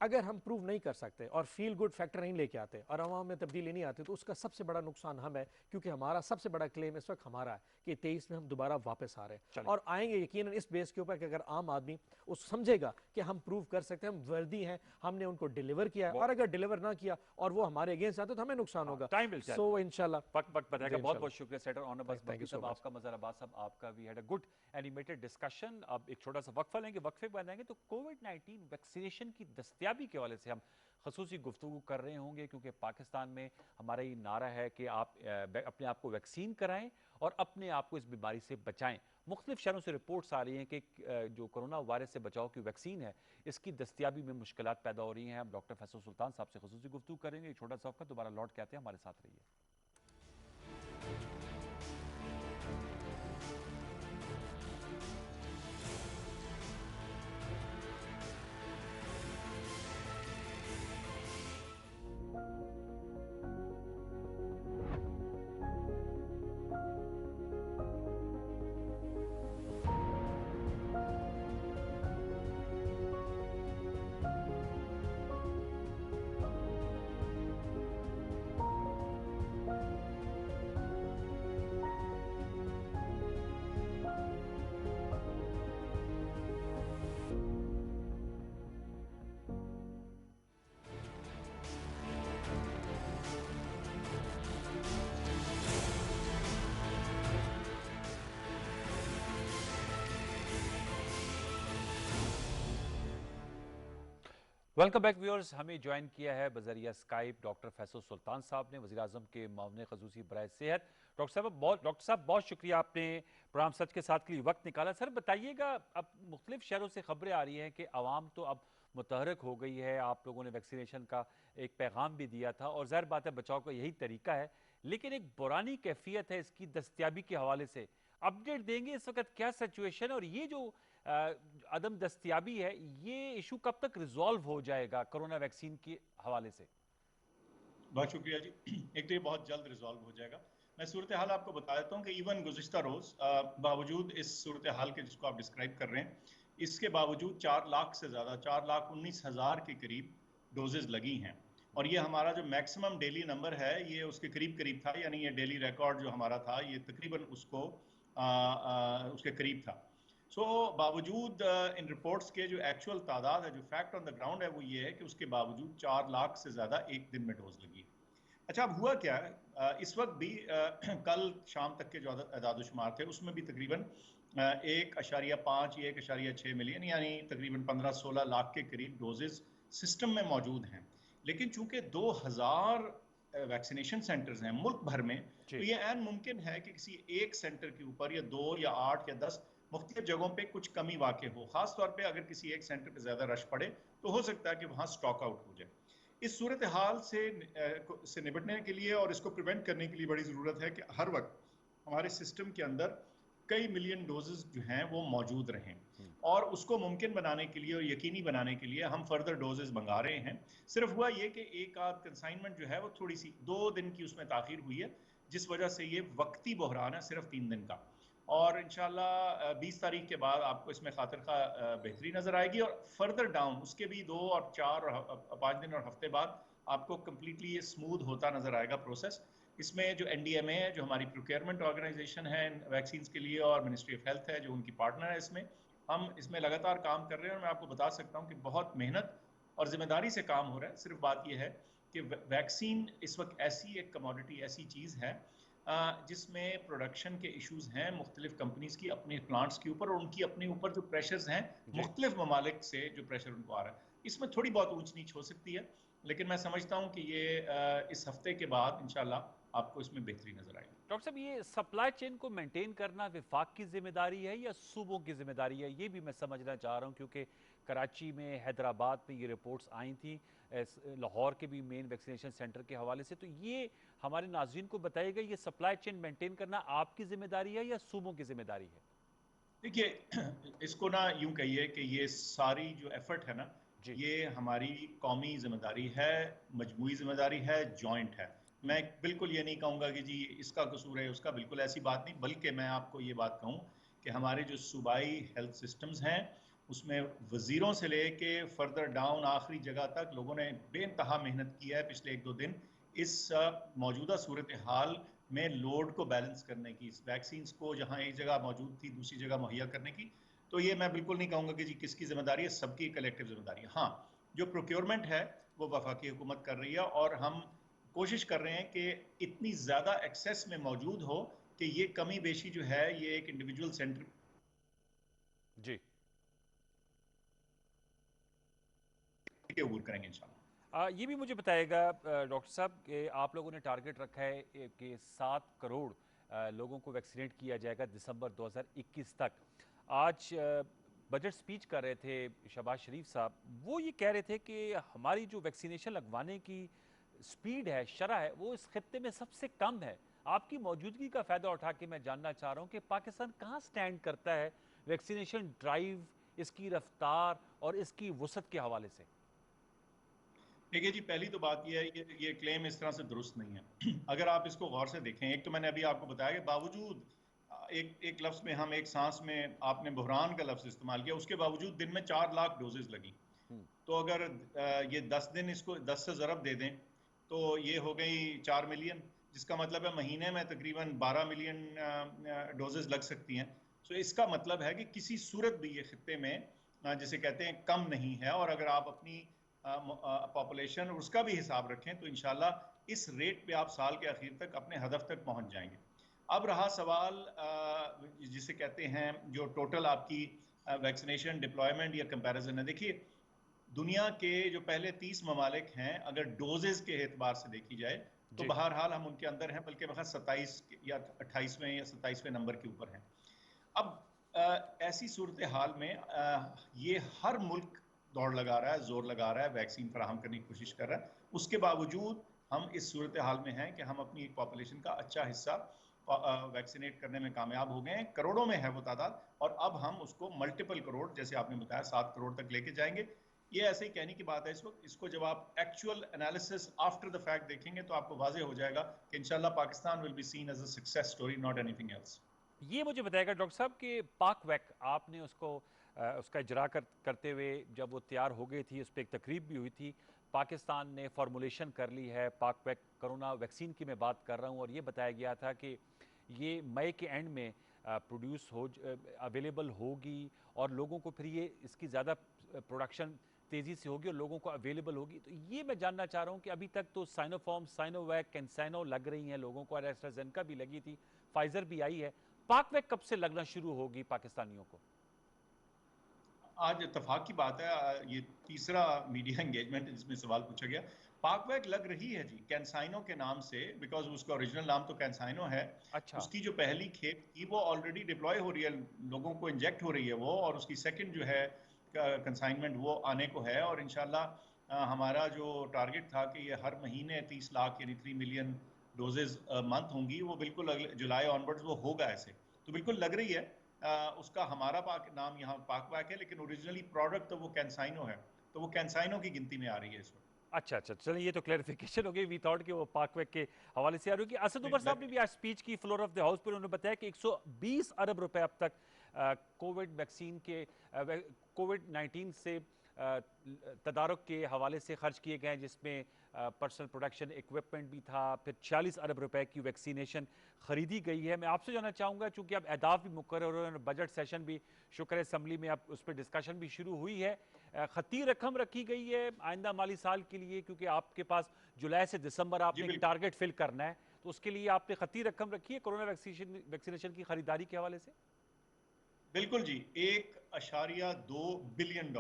अगर हम प्रूव नहीं कर सकते और फील गुड फैक्टर नहीं लेके आते और अवाम में तब्दीली नहीं आती, तो उसका सबसे बड़ा नुकसान हम है, क्योंकि हमारा सबसे बड़ा क्लेम इस वक्त हमारा है कि 23 में हम दोबारा वापस आ रहे हैं और आएंगे यकीनन इस बेस के ऊपर कि अगर आम आदमी उस समझेगा कि हम प्रूव कर सकते हैं, हम वर्दी हैं, हमने उनको डिलीवर किया है, और अगर डिलीवर ना किया और वो हमारे अगेंस्ट आते तो हमें नुकसान होगा। सो इंशाल्लाह वक्त बताएगा। बहुत बहुत शुक्रिया सेटर ऑनर साहब आपका, मज़हर अब्बास साहब आपका। We had a good animated discussion. अब एक छोटा सा वक्फा लेंगे, वक्फे बाद आएंगे तो कोविड-19 वैक्सीनेशन की दस्तयाबी के हवाले से हम खसूसी गुफ्तगू कर रहे होंगे, क्योंकि पाकिस्तान में हमारा ये नारा है कि आप अपने आप को वैक्सीन कराएं और अपने आप को इस बीमारी से बचाएं। मुख्तलिफ शहरों से रिपोर्ट्स आ रही हैं कि जो कोरोना वायरस से बचाव की वैक्सीन है, इसकी दस्तयाबी में मुश्किलात पैदा हो रही हैं। हम डॉक्टर फैसल सुल्तान साहब से खसूसी गुफ्तगू करेंगे। एक छोटा सा वक्त, दोबारा लौट के आते हैं, हमारे साथ रहिए। Welcome back viewers. हमें ज्वाइन किया है बजरिया स्काइप डॉक्टर फैसल सुल्तान साहब ने, वज़ीर आज़म के मामले खसूसी बराए सेहत। डॉक्टर साहब बहुत शुक्रिया, आपने प्रोग्राम सच के साथ के लिए वक्त निकाला। सर बताइएगा, अब मुख्तलिफ शहरों से खबरें आ रही हैं कि आवाम तो अब मुतहरक हो गई है, आप लोगों ने वैक्सीनेशन का एक पैगाम भी दिया था और ज़ाहिर बात है बचाव का यही तरीका है, लेकिन एक पुरानी कैफियत है इसकी दस्तयाबी के हवाले से। अपडेट देंगे इस वक्त क्या सिचुएशन, और ये जो अदम दस्तयाबी है, ये इशू कब तक रिजॉल्व हो जाएगा कोरोना वैक्सीन के हवाले से? बहुत शुक्रिया जी। एक तो ये बहुत जल्द रिजॉल्व हो जाएगा। मैं सूरत हाल आपको बता देता हूँ कि इवन गुज़िश्ता रोज़ बावजूद इस सूरत हाल के जिसको आप डिस्क्राइब कर रहे हैं, इसके बावजूद 4 लाख से ज़्यादा 4,19,000 के करीब डोजेज लगी हैं, और ये हमारा जो मैक्सिमम डेली नंबर है ये उसके करीब करीब था। यानी ये डेली रिकॉर्ड जो हमारा था ये तकरीबन उसके करीब था। बावजूद इन रिपोर्ट्स के जो एक्चुअल तादाद है, जो फैक्ट ऑन द ग्राउंड है, वो ये है कि उसके बावजूद 4 लाख से ज़्यादा एक दिन में डोज लगी है। अच्छा, अब हुआ क्या है, इस वक्त भी कल शाम तक के जो अदादुशुमार थे उसमें भी तकरीबन 1.5 या 1.6 मिलियन यानी तकरीबन 15-16 लाख के करीब डोजेस सिस्टम में मौजूद हैं। लेकिन चूंकि 2000 वैक्सीनेशन सेंटर्स हैं मुल्क भर में, तो ये ऐन मुमकिन है कि किसी एक सेंटर के ऊपर या 2 या 8 या 10 मुख्तलिफ जगहों पे कुछ कमी वाक़ हो। खास तौर पे अगर किसी एक सेंटर पे ज़्यादा रश पड़े तो हो सकता है कि वहाँ स्टॉक आउट हो जाए। इस सूरत हाल से निपटने के लिए और इसको प्रिवेंट करने के लिए बड़ी ज़रूरत है कि हर वक्त हमारे सिस्टम के अंदर कई मिलियन डोजेस जो हैं वो मौजूद रहें, और उसको मुमकिन बनाने के लिए और यकीनी बनाने के लिए हम फर्दर डोजेस मंगा रहे हैं। सिर्फ हुआ ये कि एक आध कंसाइनमेंट जो है वो थोड़ी सी 2 दिन की उसमें ताख़ीर हुई है, जिस वजह से ये वक्ती बहरान है सिर्फ 3 दिन का। और इंशाल्लाह 20 तारीख के बाद आपको इसमें खातिर का बेहतरी नज़र आएगी, और फर्दर डाउन उसके भी 2 और 4 और 5 दिन और हफ्ते बाद आपको कम्प्लीटली ये स्मूथ होता नज़र आएगा प्रोसेस। इसमें जो NDMA है, जो हमारी प्रोक्योरमेंट ऑर्गेनाइजेशन है वैक्सीन के लिए, और मिनिस्ट्री ऑफ हेल्थ है जो उनकी पार्टनर है इसमें, हम इसमें लगातार काम कर रहे हैं। और मैं आपको बता सकता हूँ कि बहुत मेहनत और जिम्मेदारी से काम हो रहा है। सिर्फ बात यह है कि वैक्सीन इस वक्त ऐसी एक कमोडिटी, ऐसी चीज़ है जिसमें प्रोडक्शन के इश्यूज हैं मुख्तलिफ कंपनीज की अपने प्लांट्स के ऊपर, और उनकी अपने ऊपर जो प्रेशर्स हैं मुख्तलिफ ममालिक से जो प्रेशर उनको आ रहा है, इसमें थोड़ी बहुत ऊंच नीच हो सकती है। लेकिन मैं समझता हूँ कि ये इस हफ्ते के बाद इंशाल्लाह आपको इसमें बेहतरी नजर आएगी। डॉक्टर साहब, ये सप्लाई चेन को मेंटेन करना विफाक की जिम्मेदारी है या सूबों की जिम्मेदारी है, ये भी मैं समझना चाह रहा हूँ, क्योंकि कराची में, हैदराबाद में ये रिपोर्ट्स आई थी, लाहौर के भी मेन वैक्सीनेशन सेंटर के हवाले से। तो ये हमारे नाज़रीन को बताइएगा, ये सप्लाई चेन मेंटेन करना आपकी जिम्मेदारी है या सूबों की जिम्मेदारी है? देखिए, इसको ना यूं कहिए कि ये सारी जो एफर्ट है ना, ये हमारी कौमी जिम्मेदारी है, मजमूई जिम्मेदारी है, जॉइंट है। मैं बिल्कुल ये नहीं कहूँगा कि जी इसका कसूर है उसका, बिल्कुल ऐसी बात नहीं, बल्कि मैं आपको ये बात कहूँ कि हमारे जो सूबाई हेल्थ सिस्टम्स हैं उसमें वज़ीरों से लेके फर्दर डाउन आखिरी जगह तक लोगों ने बेइंतहा मेहनत की है पिछले 1-2 दिन इस मौजूदा सूरत हाल में लोड को बैलेंस करने की, वैक्सीन को जहां एक जगह मौजूद थी दूसरी जगह मुहैया करने की। तो ये मैं बिल्कुल नहीं कहूँगा कि जी किसकी जिम्मेदारी है, सबकी कलेक्टिव जिम्मेदारी है। हाँ, जो प्रोक्योरमेंट है वो वफाकी हुकूमत कर रही है, और हम कोशिश कर रहे हैं कि इतनी ज़्यादा एक्सेस में मौजूद हो कि ये कमी बेशी जो है ये एक इंडिविजुअल सेंटर जी के ऊपर करेंगे इंशाल्लाह। ये भी मुझे बताएगा डॉक्टर साहब कि आप लोगों ने टारगेट रखा है कि 7 करोड़ लोगों को वैक्सीनेट किया जाएगा दिसंबर 2021 तक। आज बजट स्पीच कर रहे थे शहबाज शरीफ साहब, वो ये कह रहे थे कि हमारी जो वैक्सीनेशन लगवाने की स्पीड है, शरह है, वो इस खित्ते में सबसे कम है। आपकी मौजूदगी का फ़ायदा उठा के मैं जानना चाह रहा हूँ कि पाकिस्तान कहाँ स्टैंड करता है वैक्सीनेशन ड्राइव, इसकी रफ्तार और इसकी वसअत के हवाले से। देखिए जी, पहली तो बात यह है ये क्लेम इस तरह से दुरुस्त नहीं है। अगर आप इसको गौर से देखें, एक तो मैंने अभी आपको बताया कि बावजूद एक लफ्ज़ में हम एक सांस में आपने बहरान का लफ्ज़ इस्तेमाल किया, उसके बावजूद दिन में 4 लाख डोजेज लगी। तो अगर ये 10 दिन इसको 10 से ज़रब दे दें तो ये हो गई 4 मिलियन, जिसका मतलब है महीने में तकरीबन 12 मिलियन डोजेज लग सकती हैं। तो इसका मतलब है कि किसी सूरत भी ये खित्ते में जिसे कहते हैं कम नहीं है, और अगर आप अपनी पॉपुलेशन और उसका भी हिसाब रखें तो इंशाल्लाह इस रेट पे आप साल के आखिर तक अपने हदफ तक पहुंच जाएंगे। अब रहा सवाल जिसे कहते हैं जो टोटल आपकी वैक्सीनेशन डिप्लॉयमेंट या कंपैरिजन है। देखिए, दुनिया के जो पहले 30 ममालिक हैं, अगर डोजेज के एतबार से देखी जाए तो बहरहाल हम उनके अंदर हैं, बल्कि वह 27 या 28वें या 27वें नंबर के ऊपर हैं। अब ऐसी सूरत हाल में ये हर मुल्क दौड़ लगा रहा है, जोर लगा रहा है, वैक्सीन फराहम करने की कोशिश कर रहा है। उसके बावजूद हम इस सूरत हाल में हैं कि हम अपनी एक पॉपुलेशन का अच्छा हिस्सा वैक्सीनेट करने में कामयाब हो गए हैं। करोड़ों में है वो तादाद, और अब हम उसको मल्टीपल करोड़, जैसे आपने बताया 7 करोड़ तक लेके जाएंगे। ये ऐसे ही कहने की बात है इस वक्त। इसको जब आप actual analysis after the fact देखेंगे तो आपको वाज़ेह हो जाएगा कि इंशाल्लाह Pakistan will be seen as a success story, not anything else. ये मुझे बताएगा डॉक्टर साहब कि पाक वैक आपने उसका इजरा करते हुए जब वो तैयार हो गई थी, उस पर एक तकरीब भी हुई थी, पाकिस्तान ने फॉर्मुलेशन कर ली है पाक वैक कोरोना वैक्सीन की मैं बात कर रहा हूँ, और ये बताया गया था कि ये मई के एंड में प्रोड्यूस हो अवेलेबल होगी और लोगों को फिर ये इसकी ज़्यादा प्रोडक्शन तेज़ी से होगी और लोगों को अवेलेबल होगी। तो ये मैं जानना चाह रहा हूँ कि अभी तक तो साइनोफार्म, साइनोवैक, कैंसैनो लग रही हैं लोगों को और एस्ट्राजेनेका भी लगी थी, फाइजर भी आई है। पाकवैक कब से लगना शुरू होगी पाकिस्तानियों को? आज इत्तेफाक की बात है, ये तीसरा मीडिया एंगेजमेंट है जिसमें सवाल पूछा गया। पाकवैक लग रही है जी, कैंसाइनो के नाम से, बिकॉज उसका ओरिजिनल नाम तो कैंसाइनो है। अच्छा। उसकी जो पहली खेप थी वो ऑलरेडी डिप्लॉय हो रही है, लोगों को इंजेक्ट हो रही है वो, और उसकी सेकंड जो है कंसाइनमेंट वो आने को है। और इंशाल्लाह हमारा जो टारगेट था कि ये हर महीने 30 लाख यानी 3 मिलियन डोजेज मंथ होंगी, वो बिल्कुल अगले जुलाई ऑनवर्ड्स वो होगा ऐसे। तो बिल्कुल लग रही है। उसका हमारा नाम यहाँ पाकवैक है, लेकिन ओरिजिनली प्रोडक्ट तो वो कैंसाइनो है, तो वो कैंसाइनो की गिनती में आ रही है इस वक्त। अच्छा अच्छा, चलिए ये तो क्लैरिफिकेशन हो गई। वी थॉट कि वो पाकवैक के हवाले से आ रही है कि असद उमर साहब ने भी आज स्पीच की फ्लोर ऑफ द हाउस पर। उन्होंने बताया कि 120 अरब रुपए अब तक कोविड वैक्सीन के कोविड 19 से तदारुक के हवाले से खर्च किए गए हैं, जिसमें पर्सनल प्रोडक्शन इक्विपमेंट भी था, फिर 46 अरब रुपए की वैक्सीनेशन खरीदी गई है। मैं आपसे जानना चाहूँगा, चूँकि अब अहदाफ भी मुकर्रर और बजट सेशन भी शुक्र असम्बली में अब उस पर डिस्कशन भी शुरू हुई है, खती रकम रखी गई है आइंदा माली साल के लिए, क्योंकि आपके पास जुलाई से दिसंबर आपने एक टारगेट फिल करना है, तो उसके लिए आपने खती रकम रखी है कोरोना वैक्सीनेशन की खरीदारी के हवाले से? बिल्कुल जी, $1.2 बिलियन,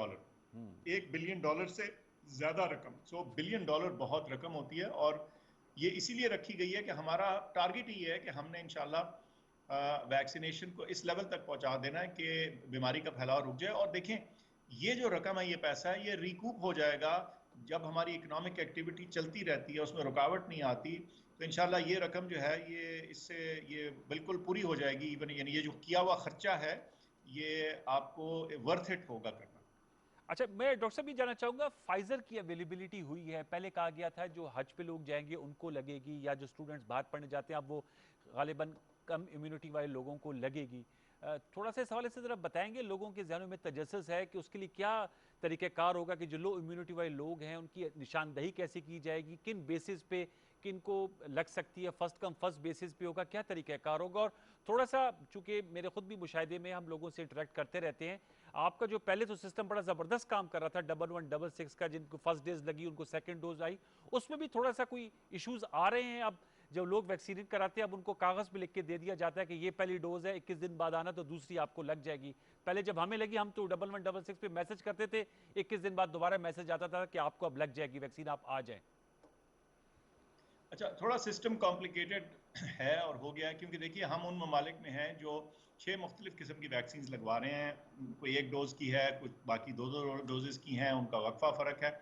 $1 बिलियन से ज्यादा रकम। $100 बिलियन बहुत रकम होती है, और ये इसीलिए रखी गई है कि हमारा टारगेट ही है कि हमने इंशाल्लाह वैक्सीनेशन को इस लेवल तक पहुंचा देना है कि बीमारी का फैलाव रुक जाए। और देखें, ये जो रकम है, ये पैसा है, ये रिकूप हो जाएगा जब हमारी इकोनॉमिक एक्टिविटी चलती रहती है, उसमें रुकावट नहीं आती। तो इंशाल्लाह ये रकम जो है ये इससे ये बिल्कुल पूरी हो जाएगी। इवन यानी ये जो किया हुआ खर्चा है ये आपको वर्थ इट होगा करना। अच्छा, मैं डॉक्टर साहब भी जानना चाहूँगा, फाइजर की अवेलेबिलिटी हुई है। पहले कहा गया था जो हज पे लोग जाएंगे उनको लगेगी, या जो स्टूडेंट्स बाहर पढ़ने जाते हैं अब वो गालिबन कम इम्यूनिटी वाले लोगों को लगेगी। थोड़ा सा इस हवाले से ज़रा बताएंगे, लोगों के जहनों में तजस्सुस है कि उसके लिए क्या तरीक़ेकार होगा कि जो लो इम्यूनिटी वाले लोग हैं उनकी निशानदही कैसे की जाएगी, किन बेसिस पे किन को लग सकती है, फर्स्ट कम फर्स्ट बेसिस पे होगा, क्या तरीक़ेकार होगा? और थोड़ा सा, चूँकि मेरे खुद भी मुशाहिदे में हम लोगों से इंटरेक्ट करते रहते हैं, आपका जो पहले तो सिस्टम बड़ा ज़बरदस्त काम कर रहा था 111166 का, जिनको फर्स्ट डोज लगी उनको सेकंड डोज आई, उसमें भी थोड़ा सा कोई इश्यूज आ रहे हैं। अब जब लोग वैक्सीनेट कराते हैं अब उनको कागज़ पे लिख के दे दिया जाता है कि ये पहली डोज है, 21 दिन बाद आना तो दूसरी आपको लग जाएगी। पहले जब हमें लगी हम तो 111166 पे मैसेज करते थे, 21 दिन बाद दोबारा मैसेज आता था कि आपको अब लग जाएगी वैक्सीन, आप आ जाएं। अच्छा, थोड़ा सिस्टम कॉम्प्लिकेटेड है और हो गया है, क्योंकि देखिए हम उन ममालिक में हैं जो 6 मुख्तलिफ किस्म की वैक्सीन लगवा रहे हैं। कोई 1 डोज की है, कुछ बाकी 2 डोजेस की हैं, उनका वक्फा फ़र्क है।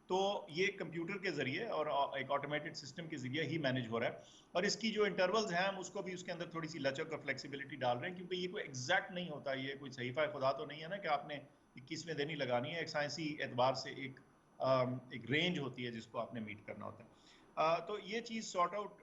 तो ये कंप्यूटर के ज़रिए और एक ऑटोमेटेड सिस्टम के ज़रिए ही मैनेज हो रहा है। और इसकी जो इंटरवल्स हैं हम उसको भी उसके अंदर थोड़ी सी लचक और फ्लेक्सिबिलिटी डाल रहे हैं, क्योंकि ये कोई एग्जैक्ट नहीं होता। ये कोई सहीफ़ा खुदा तो नहीं है ना कि आपने 21वें दिन ही लगानी है। एक साइंसी एतबार से एक रेंज होती है जिसको आपने मीट करना होता है। तो ये चीज़ सॉर्ट आउट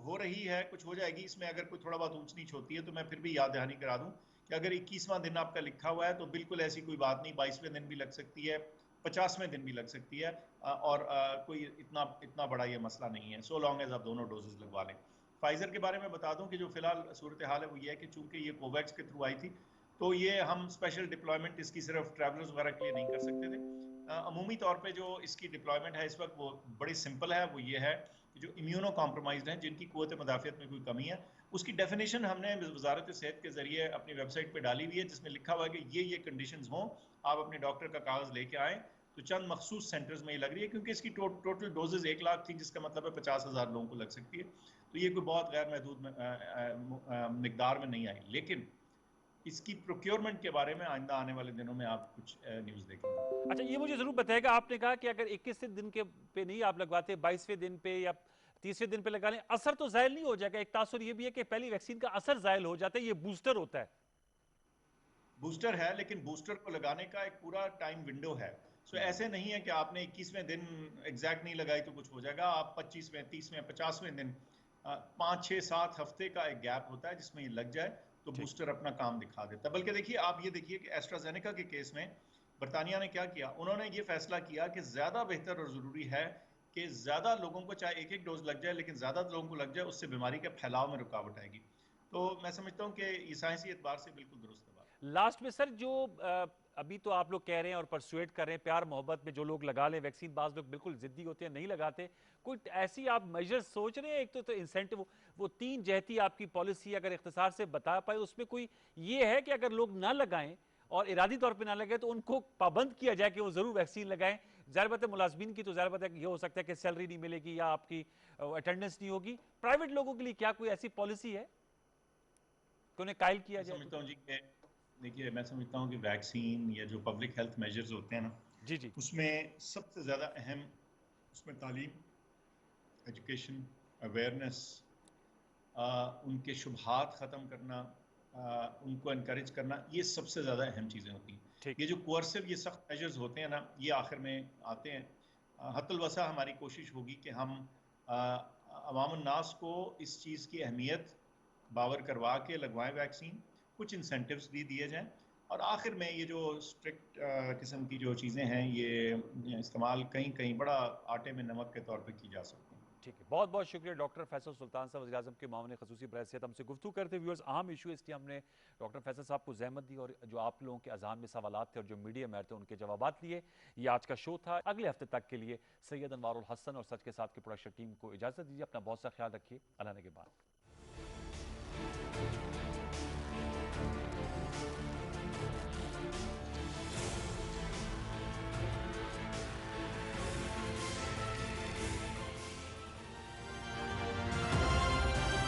हो रही है, कुछ हो जाएगी। इसमें अगर कोई थोड़ा बहुत ऊंच नीच होती है तो मैं फिर भी याद दहानी करा दूं कि अगर 21वां दिन आपका लिखा हुआ है तो बिल्कुल ऐसी कोई बात नहीं, 22वें दिन भी लग सकती है, 50वें दिन भी लग सकती है, और कोई इतना बड़ा ये मसला नहीं है, सो लॉन्ग एज आप दोनों डोजेज लगवा लें। फाइजर के बारे में बता दूं कि जो फिलहाल सूरत हाल है वो ये है कि चूंकि ये कोवैक्स के थ्रू आई थी, तो ये हम स्पेशल डिप्लॉयमेंट इसकी सिर्फ ट्रैवलर्स वगैरह के लिए नहीं कर सकते थे। अमूमी तौर पे जो इसकी डिप्लॉयमेंट है इस वक्त वो बड़ी सिंपल है। वो ये है कि जो इम्यूनो कॉम्प्रोमाइज्ड हैं, जिनकी क़ुव्वत मुदाफ़ियत में कोई कमी है, उसकी डेफिनेशन हमने वजारत सेहत के ज़रिए अपनी वेबसाइट पर डाली हुई है, जिसमें लिखा हुआ है कि ये कंडीशंस हों, आप अपने डॉक्टर का कागज़ लेके आएँ। तो चंद मखसूस सेंटर्स में ये लग रही है, क्योंकि इसकी टोटल डोजेज 1 लाख थी, जिसका मतलब है 50,000 लोगों को लग सकती है। तो ये कोई बहुत गैर महदूद मिकदार में नहीं आई। लेकिन इसकी प्रोक्योरमेंट के बारे में आइंदा आने वाले दिनों में आप कुछ न्यूज़ देखेंगे। अच्छा, ये मुझे जरूर बताएगा, आपने कहा कि अगर 21 दिन के पे नहीं आप लगवाते, 22वें दिन पे या 30वें दिन पे लगा लें, असर तो जायल नहीं हो जाएगा? एक तासुर ये भी है कि पहली वैक्सीन का असर जायल हो जाता है, ये बूस्टर होता है। बूस्टर है, लेकिन बूस्टर को लगाने का एक पूरा टाइम विंडो है। सो ऐसे नहीं है कि आपने 21वें दिन एग्जैक्ट नहीं लगाई तो कुछ हो जाएगा। आप 25वें, 30वें, 50वें दिन 5, 6, 7 हफ्ते का एक गैप होता है जिसमें ये लग जाए तो बूस्टर अपना काम दिखा देता है। बल्कि देखिए, आप ये देखिए कि एस्ट्राजेनेका के केस में बरतानिया ने क्या किया, उन्होंने ये फैसला किया कि ज़्यादा बेहतर और ज़रूरी है कि ज़्यादा लोगों को चाहे 1-1 डोज लग जाए, लेकिन ज़्यादा लोगों को लग जाए, उससे बीमारी के फैलाव में रुकावट आएगी। तो मैं समझता हूँ कि ये साइंसी एतबार से बिल्कुल दुरुस्त है बात। लास्ट में सर, जो अभी तो आप लोग कह रहे हैं और परसुएट कर रहे हैं, प्यार मोहब्बत में जो लोग लगा लें वैक्सीन, बाज लोग बिल्कुल जिद्दी होते हैं, नहीं लगाते, कोई ऐसी आप मेजर्स सोच रहे हैं? एक तो इंसेंटिव, वो 3 जहती आपकी पॉलिसी अगर इख्तिसार से बता पाए, उसमें कोई ये है कि अगर लोग ना लगाएं और इरादी तौर पे ना लगाए तो उनको पाबंद किया जाए कि वो जरूर वैक्सीन लगाएं? ज़ाहिर बात है मुलाजमीन की तो ज़ाहिर बात है ये हो सकता है कि सैलरी नहीं मिलेगी या आपकी अटेंडेंस नहीं होगी। प्राइवेट लोगों के लिए क्या कोई ऐसी पॉलिसी है कि उन्हें कायल किया मैं जाए? समझता हूँ जी कि देखिए, मैं समझता हूँ कि वैक्सीन या जो पब्लिक हेल्थ मेजर्स होते हैं ना, जी जी। उसमें सबसे ज़्यादा अहम उसमें तालीम, एजुकेशन, अवेयरनेस, उनके शुबहात ख़त्म करना, उनको इनक्रेज करना, ये सबसे ज़्यादा अहम चीज़ें होती हैं। ठीक। ये जो कोर्सिव, ये सख्त मेजर्स होते हैं ना, ये आखिर में आते हैं। हत्तुल वसा हमारी कोशिश होगी कि हम अवामुन्नास को इस चीज़ की अहमियत बावर करवा के लगवाएं वैक्सीन, कुछ इंसेंटिव्स भी दिए जाएं, और आखिर में ये जो स्ट्रिक्ट किस्म की जो चीज़ें हैं, ये इस्तेमाल कहीं कहीं बड़ा आटे में नमक के तौर पे की जा सकती हैं। ठीक है, बहुत बहुत शुक्रिया डॉक्टर फैसल सुल्तान साहब, वज़ीर आज़म के मामले खसूसी बहसीत हमसे गुफ्तगू करते। व्यूअर्स, अहम इशू इसलिए हमने डॉक्टर फैसल साहब को जहमत दी और जो आप लोगों के अज़हान में सवालात थे और जो मीडिया में थे उनके जवाब लिए। ये आज का शो था। अगले हफ्ते तक के लिए सैयद अनवारुल हसन और सच के साथ की प्रोडक्शन टीम को इजाज़त दीजिए। अपना बहुत सा ख्याल रखिए। अल्लाह ने के बाद।